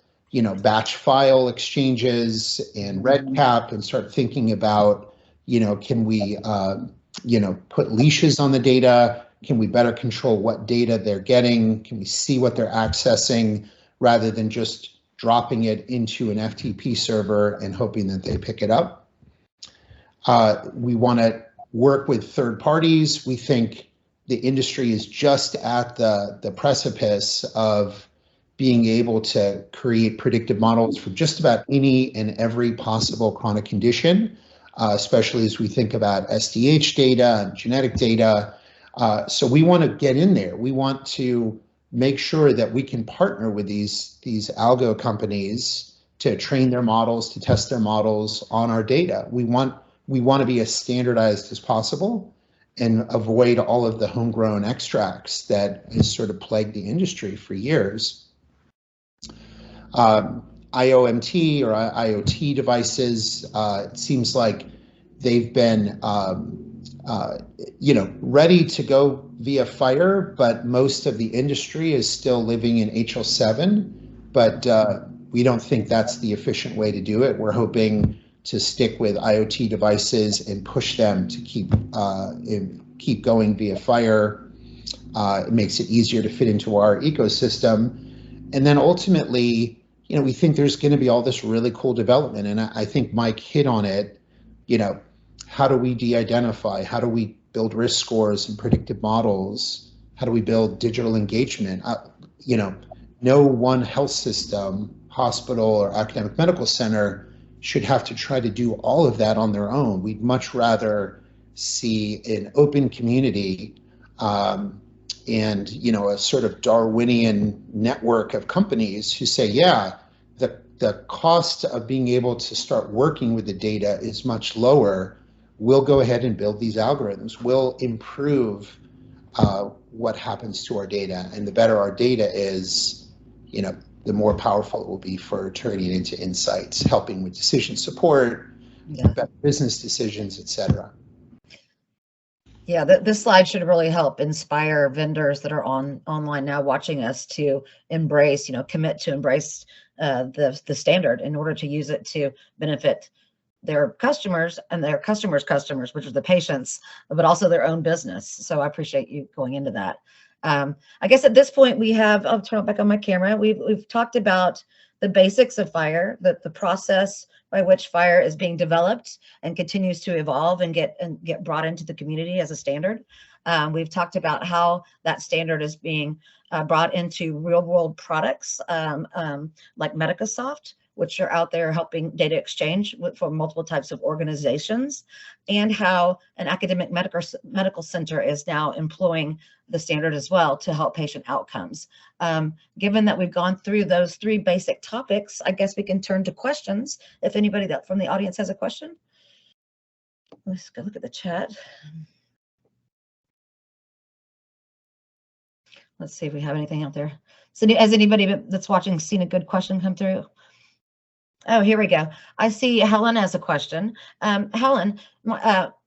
batch file exchanges and REDCap and start thinking about, can we, put leashes on the data? Can we better control what data they're getting? Can we see what they're accessing rather than just dropping it into an FTP server and hoping that they pick it up? We want to work with third parties. We think the industry is just at the precipice of being able to create predictive models for just about any and every possible chronic condition, especially as we think about SDH data and genetic data. So we want to get in there. We want to make sure that we can partner with these algo companies to train their models, to test their models on our data. We want to be as standardized as possible and avoid all of the homegrown extracts that has sort of plagued the industry for years. IoMT or IoT devices, it seems like they've been ready to go via FHIR, but most of the industry is still living in HL7, but we don't think that's the efficient way to do it. We're hoping to stick with IoT devices and push them to keep going via FHIR. It makes it easier to fit into our ecosystem. And then ultimately, we think there's going to be all this really cool development. And I think Mike hit on it. How do we de-identify? How do we build risk scores and predictive models? How do we build digital engagement? No one health system, hospital, or academic medical center should have to try to do all of that on their own. We'd much rather see an open community and a sort of Darwinian network of companies who say, yeah, the cost of being able to start working with the data is much lower. We'll go ahead and build these algorithms. We'll improve what happens to our data, and the better our data is, the more powerful it will be for turning it into insights, helping with decision support, better business decisions, et cetera. Yeah, this slide should really help inspire vendors that are online now watching us to embrace, commit to embrace the standard in order to use it to benefit their customers and their customers' customers, which are the patients, but also their own business. So I appreciate you going into that. I guess at this point I'll turn it back on my camera. We've talked about the basics of FHIR, the process by which FHIR is being developed and continues to evolve and get brought into the community as a standard. We've talked about how that standard is being brought into real world products like Medicasoft, which are out there helping data exchange for multiple types of organizations, and how an academic medical center is now employing the standard as well to help patient outcomes. Given that we've gone through those three basic topics, I guess we can turn to questions. If anybody from the audience has a question. Let's go look at the chat. Let's see if we have anything out there. So has anybody that's watching seen a good question come through? Oh, here we go. I see Helen has a question. Helen,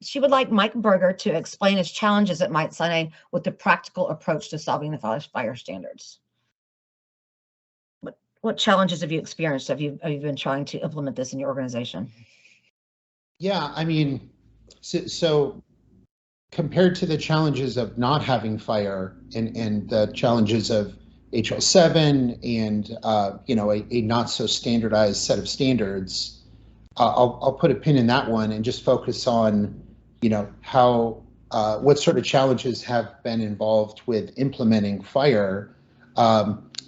she would like Mike Berger to explain his challenges at Mite-Sinai with the practical approach to solving the FHIR standards. What challenges have you experienced? Have you been trying to implement this in your organization? Yeah, I mean, so compared to the challenges of not having FHIR and the challenges of HL7 and a not so standardized set of standards, I'll put a pin in that one and just focus on how what sort of challenges have been involved with implementing FHIR.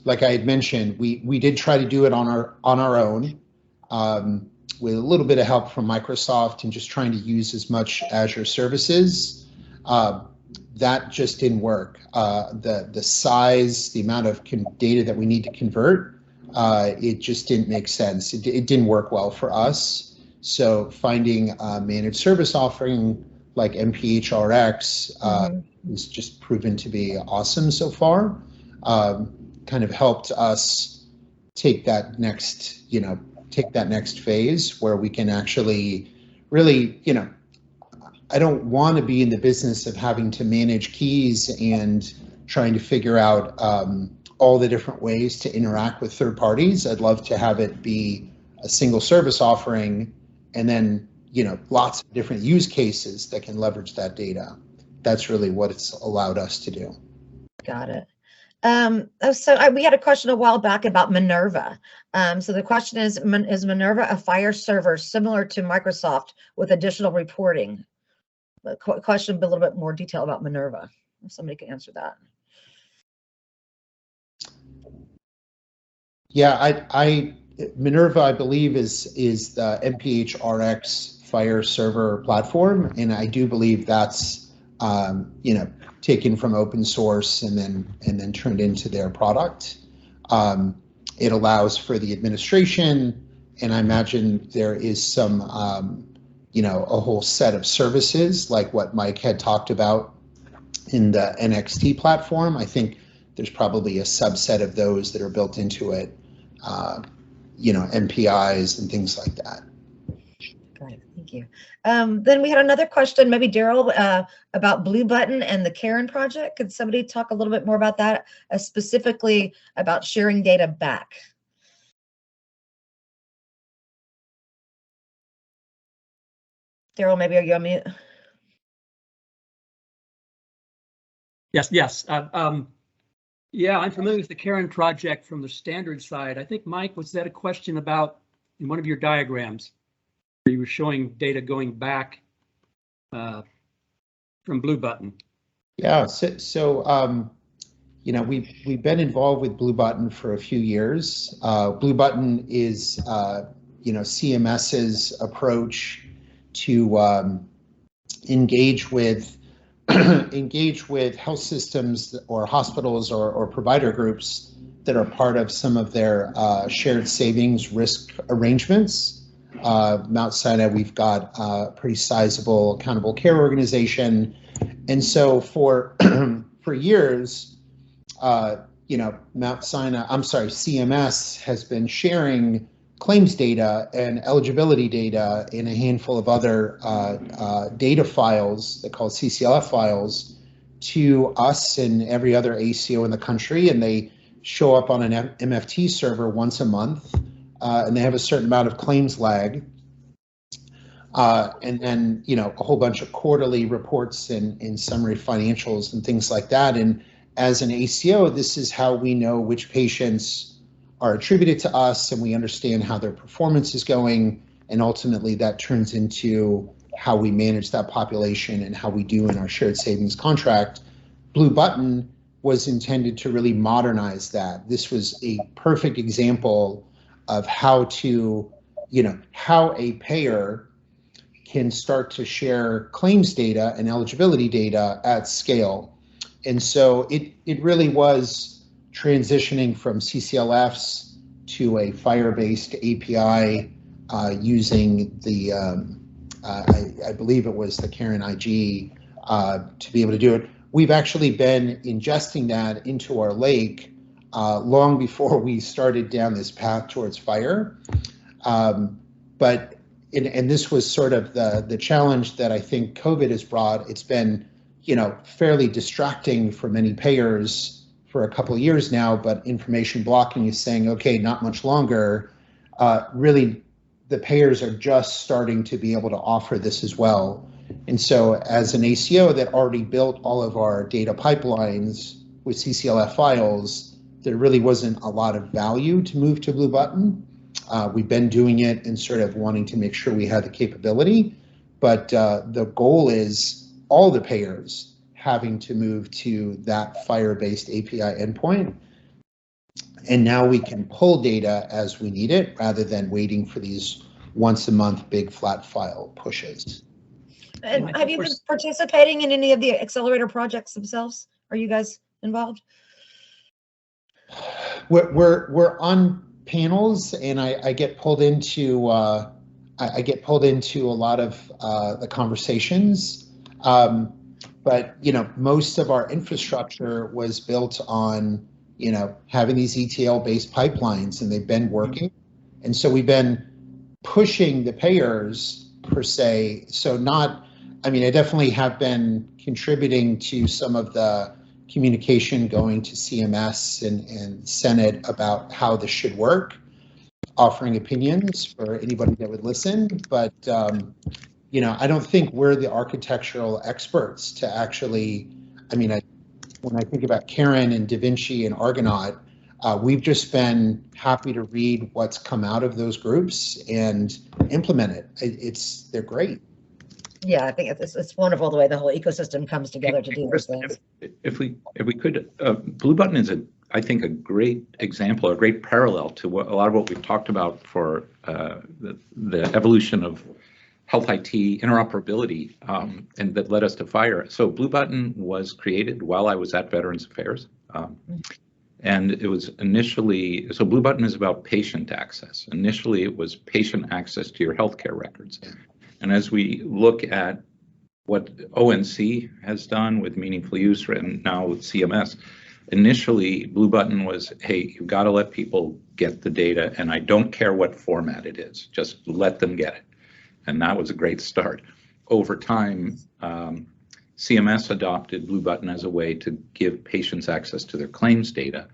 Like I had mentioned, we did try to do it on our own with a little bit of help from Microsoft and just trying to use as much Azure services. That just didn't work. The size, the amount of data that we need to convert, it just didn't make sense. It didn't work well for us. So finding a managed service offering like MPHRX has just proven to be awesome so far. Kind of helped us take that next phase where we can actually really, I don't want to be in the business of having to manage keys and trying to figure out all the different ways to interact with third parties. I'd love to have it be a single service offering and then, lots of different use cases that can leverage that data. That's really what it's allowed us to do. Got it. We had a question a while back about Minerva. So the question is Minerva a FHIR server similar to Microsoft with additional reporting? The question, a little bit more detail about Minerva, if somebody can answer that. Yeah, Minerva, I believe, is the MPHRX FHIR server platform, and I do believe that's taken from open source and then turned into their product. It allows for the administration, and I imagine there is some, a whole set of services like what Mike had talked about in the NXT platform. I think there's probably a subset of those that are built into it, MPIs and things like that. Got it. Thank you. Then we had another question, maybe Daryl, about Blue Button and the Karen project. Could somebody talk a little bit more about that, specifically about sharing data back? Daryl, maybe are you on mute? Yes. Yeah, I'm familiar with the Karen project from the standard side. I think, Mike, was that a question about in one of your diagrams? You were showing data going back from Blue Button. Yeah, we've been involved with Blue Button for a few years. Blue Button is CMS's approach to engage with health systems or hospitals or provider groups that are part of some of their shared savings risk arrangements. Mount Sinai, we've got a pretty sizable accountable care organization. And so for years, CMS has been sharing claims data and eligibility data in a handful of other data files, they're called CCLF files, to us and every other ACO in the country. And they show up on an MFT server once a month. And they have a certain amount of claims lag. And then, a whole bunch of quarterly reports and summary financials and things like that. And as an ACO, this is how we know which patients are attributed to us, and we understand how their performance is going. And ultimately that turns into how we manage that population and how we do in our shared savings contract. Blue Button was intended to really modernize that. This was a perfect example of how a payer can start to share claims data and eligibility data at scale. And so it really was transitioning from CCLFs to a FHIR-based API using the, I believe it was the Karen IG to be able to do it. We've actually been ingesting that into our lake long before we started down this path towards FHIR. And this was sort of the challenge that I think COVID has brought. It's been, fairly distracting for many payers for a couple of years now, but information blocking is saying, okay, not much longer. Really, the payers are just starting to be able to offer this as well. And so as an ACO that already built all of our data pipelines with CCLF files, there really wasn't a lot of value to move to Blue Button. We've been doing it and sort of wanting to make sure we had the capability, but the goal is all the payers having to move to that FHIR-based API endpoint. And now we can pull data as we need it rather than waiting for these once a month big flat file pushes. And have you been participating in any of the Accelerator projects themselves? Are you guys involved? We're on panels, and I get pulled into a lot of the conversations. But most of our infrastructure was built on having these ETL-based pipelines, and they've been working. And so we've been pushing the payers per se. So I definitely have been contributing to some of the communication going to CMS and Senate about how this should work, offering opinions for anybody that would listen. But, I don't think we're the architectural experts to actually, when I think about Karen and Da Vinci and Argonaut, we've just been happy to read what's come out of those groups and implement it. They're great. Yeah, I think it's wonderful the way the whole ecosystem comes together to do those things. If we could, Blue Button is I think a great example, a great parallel to a lot of what we've talked about for the evolution of health IT interoperability, and that led us to FHIR. So Blue Button was created while I was at Veterans Affairs. And it was initially, so Blue Button is about patient access. Initially, it was patient access to your healthcare records. And as we look at what ONC has done with meaningful use and now with CMS, initially Blue Button was, hey, you've got to let people get the data, and I don't care what format it is, just let them get it. And that was a great start. Over time, CMS adopted Blue Button as a way to give patients access to their claims data.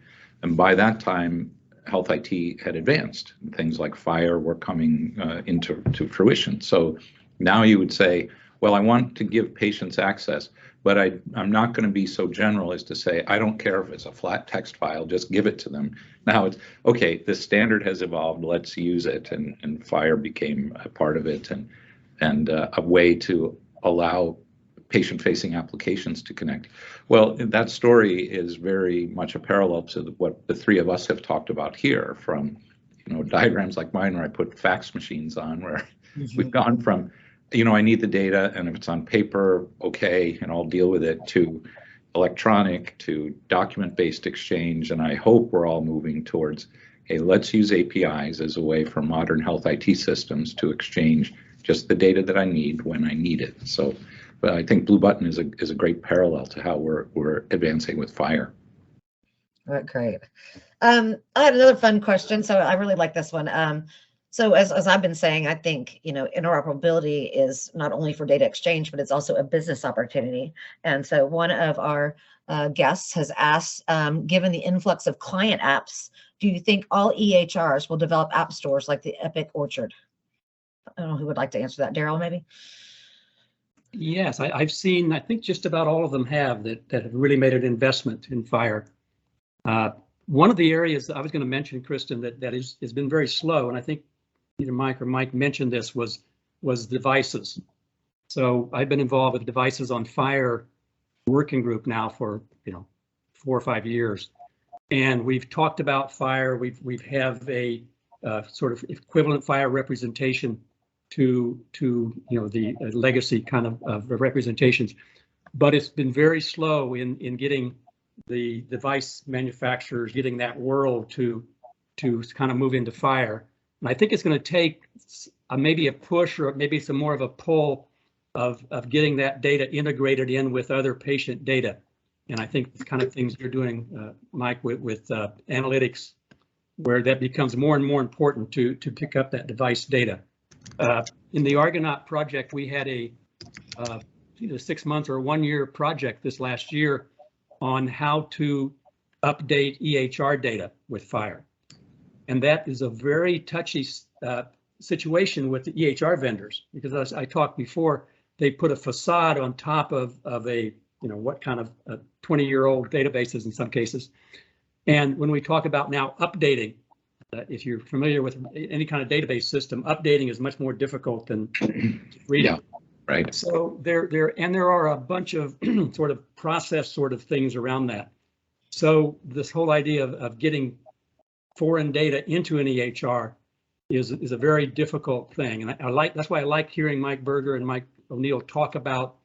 And by that time, health IT had advanced. Things like FHIR were coming into fruition. So now you would say, well, I want to give patients access, but I'm not going to be so general as to say, I don't care if it's a flat text file, just give it to them. Now it's, okay, the standard has evolved, let's use it. And FHIR became a part of it, and a way to allow patient-facing applications to connect. Well, that story is very much a parallel to what the three of us have talked about here, from diagrams like mine where I put fax machines on, where we've gone from, I need the data, and if it's on paper, okay, and I'll deal with it, to electronic, to document-based exchange. And I hope we're all moving towards, hey, let's use APIs as a way for modern health IT systems to exchange just the data that I need when I need it. So, but I think Blue Button is a great parallel to how we're advancing with FHIR. Great. I had another fun question, so I really like this one. So as I've been saying, I think, interoperability is not only for data exchange, but it's also a business opportunity. And so one of our guests has asked, given the influx of client apps, do you think all EHRs will develop app stores like the Epic Orchard? I don't know who would like to answer that. Daryl, maybe? Yes, I've seen, I think just about all of them have that have really made an investment in FHIR. One of the areas that I was going to mention, Kristen, that has been very slow, and I think either Mike or Mike mentioned this, was devices. So I've been involved with devices on FHIR working group now for 4 or 5 years, and we've talked about FHIR. We've have a sort of equivalent FHIR representation to the legacy kind of representations, but it's been very slow in getting the device manufacturers, getting that world to kind of move into FHIR. And I think it's going to take maybe a push or maybe some more of a pull of getting that data integrated in with other patient data. And I think the kind of things you're doing, Mike, with analytics, where that becomes more and more important to pick up that device data. In the Argonaut project, we had either 6 months or 1 year project this last year on how to update EHR data with FHIR. And that is a very touchy situation with the EHR vendors, because as I talked before, they put a facade on top of a, what kind of 20-year-old databases in some cases. And when we talk about now updating, if you're familiar with any kind of database system, updating is much more difficult than reading. Yeah, right. So there are a bunch of sort of process sort of things around that. So this whole idea of getting foreign data into an EHR is a very difficult thing. And that's why I like hearing Mike Berger and Mike O'Neill talk about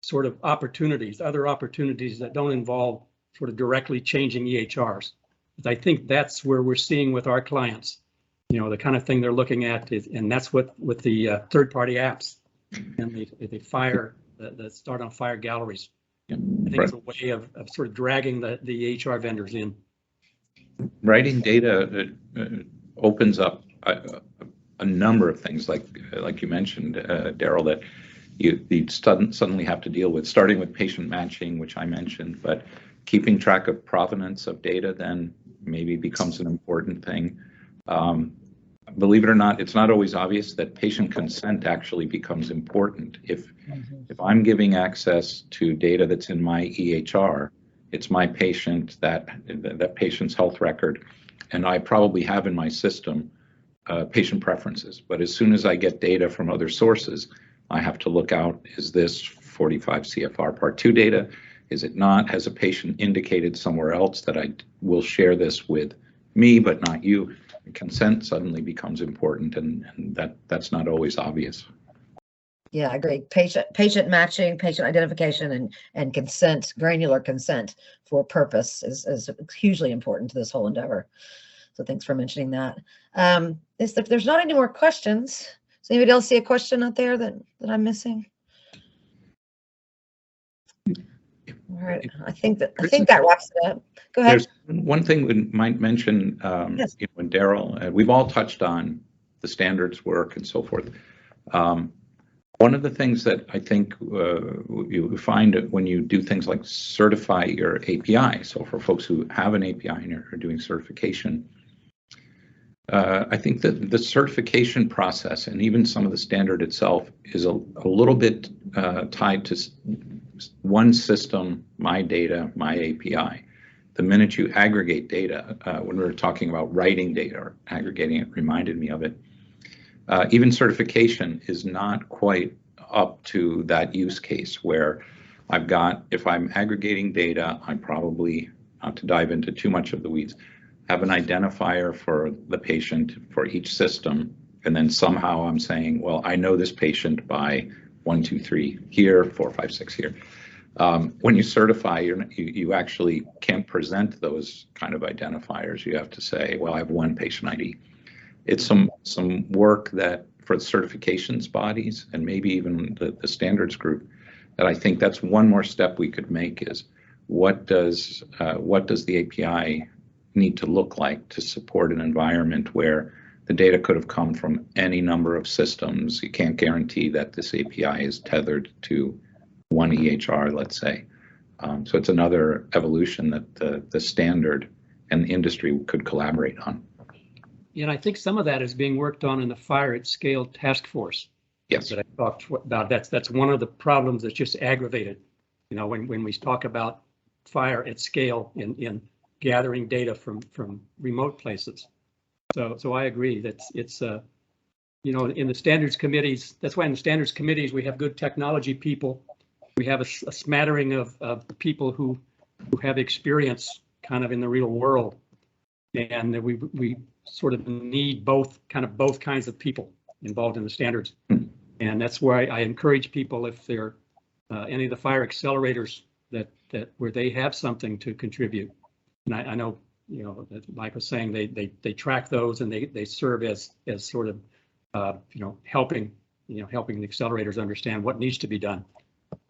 sort of opportunities, other opportunities that don't involve sort of directly changing EHRs. I think that's where we're seeing with our clients, the kind of thing they're looking at, and that's what with the third-party apps and the FHIR, the start on FHIR galleries. I think it's a way of sort of dragging the EHR vendors in. Writing data opens up a number of things, like you mentioned, Daryl, that you suddenly have to deal with, starting with patient matching, which I mentioned, but keeping track of provenance of data then maybe becomes an important thing. Believe it or not, it's not always obvious that patient consent actually becomes important. If I'm giving access to data that's in my EHR, it's my patient, that patient's health record, and I probably have in my system patient preferences. But as soon as I get data from other sources, I have to look out, is this 45 CFR Part 2 data? Is it not? Has a patient indicated somewhere else that I will share this with me, but not you? Consent suddenly becomes important, and that's not always obvious. Yeah, I agree. Patient matching, patient identification, and consent, granular consent for purpose is hugely important to this whole endeavor. So thanks for mentioning that. If there's not any more questions, does anybody else see a question out there that I'm missing? All right, I think that wraps it up. Go ahead. There's one thing we might mention, Yes. when Daryl, we've all touched on the standards work and so forth. One of the things that I think you find when you do things like certify your API, so for folks who have an API and are doing certification, I think that the certification process and even some of the standard itself is a little bit tied to one system, my data, my API. The minute you aggregate data, when we were talking about writing data or aggregating it, reminded me of it. Even certification is not quite up to that use case where I've got, if I'm aggregating data, I'm probably, not to dive into too much of the weeds, have an identifier for the patient for each system. And then somehow I'm saying, well, I know this patient by 1, 2, 3 here, 4, 5, 6 here. When you certify, you actually can't present those kind of identifiers. You have to say, well, I have one patient ID. It's some work that for the certifications bodies and maybe even the standards group, that I think that's one more step we could make is what does the API need to look like to support an environment where the data could have come from any number of systems. You can't guarantee that this API is tethered to one EHR, let's say. So it's another evolution that the standard and the industry could collaborate on. And I think some of that is being worked on in the FHIR at Scale task force. Yes. That I talked about. That's one of the problems that's just aggravated. You know, when we talk about FHIR at scale in gathering data from remote places. So I agree that it's you know, in the standards committees, that's why in the standards committees we have good technology people. We have a smattering of people who have experience kind of in the real world, and that we sort of need both kinds of people involved in the standards. And that's why I encourage people, if they're any of the FHIR accelerators that where they have something to contribute. And I know, you know, that Mike was saying they track those and they serve as sort of you know, helping the accelerators understand what needs to be done.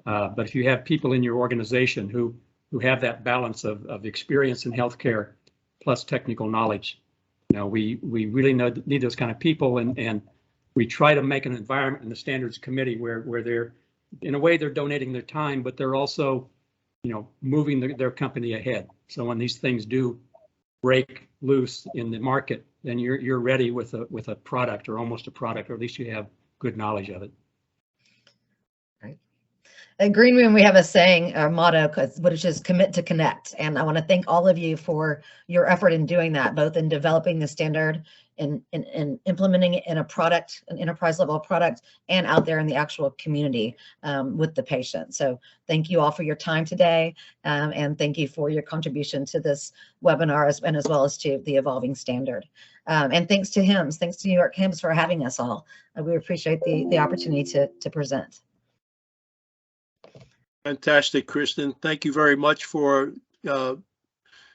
But if you have people in your organization who have that balance of experience in healthcare plus technical knowledge, you know, we really need those kind of people, and we try to make an environment in the standards committee where they're, in a way, they're donating their time, but they're also, you know, moving their company ahead. So when these things do break loose in the market, then you're ready with a product, or almost a product, or at least you have good knowledge of it. At Green Room, we have a saying, our motto, which is commit to connect. And I want to thank all of you for your effort in doing that, both in developing the standard and implementing it in a product, an enterprise level product, and out there in the actual community with the patient. So thank you all for your time today. And thank you for your contribution to this webinar as well as to the evolving standard. And thanks to HIMSS, thanks to New York HIMSS for having us all. We appreciate the opportunity to present. Fantastic, Kristen. Thank you very much for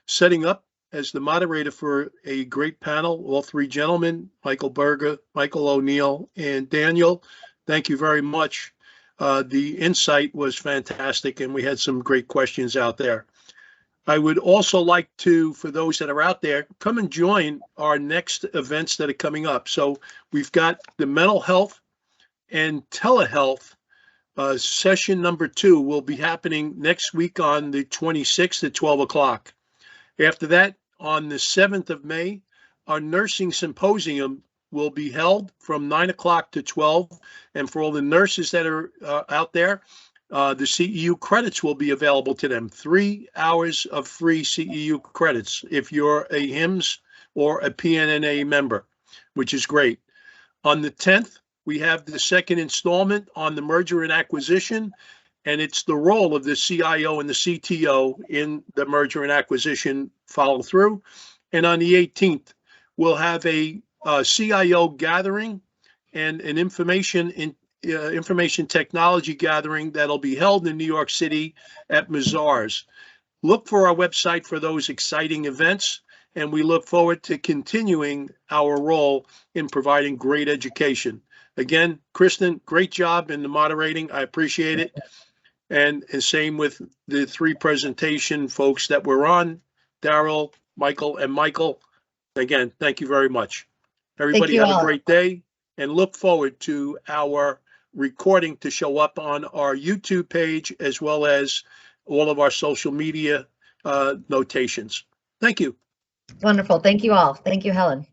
setting up as the moderator for a great panel. All three gentlemen, Michael Berger, Michael O'Neill, and Daniel. Thank you very much. The insight was fantastic, and we had some great questions out there. I would also like to, for those that are out there, come and join our next events that are coming up. So we've got the mental health and telehealth session number 2 will be happening next week on the 26th at 12 o'clock. After that, on the 7th of May, our nursing symposium will be held from 9 o'clock to 12. And for all the nurses that are out there, the CEU credits will be available to them. 3 hours of free CEU credits if you're a HIMSS or a PNNA member, which is great. On the 10th, we have the second installment on the merger and acquisition, and it's the role of the CIO and the CTO in the merger and acquisition follow through. And on the 18th, we'll have a CIO gathering and an information information technology gathering that'll be held in New York City at Mazars. Look for our website for those exciting events, and we look forward to continuing our role in providing great education. Again, Kristen, great job in the moderating. I appreciate it. And same with the 3 presentation folks that were on, Daryl, Michael, and Michael. Again, thank you very much. Everybody have a great day, and look forward to our recording to show up on our YouTube page as well as all of our social media notations. Thank you. Wonderful. Thank you all. Thank you, Helen.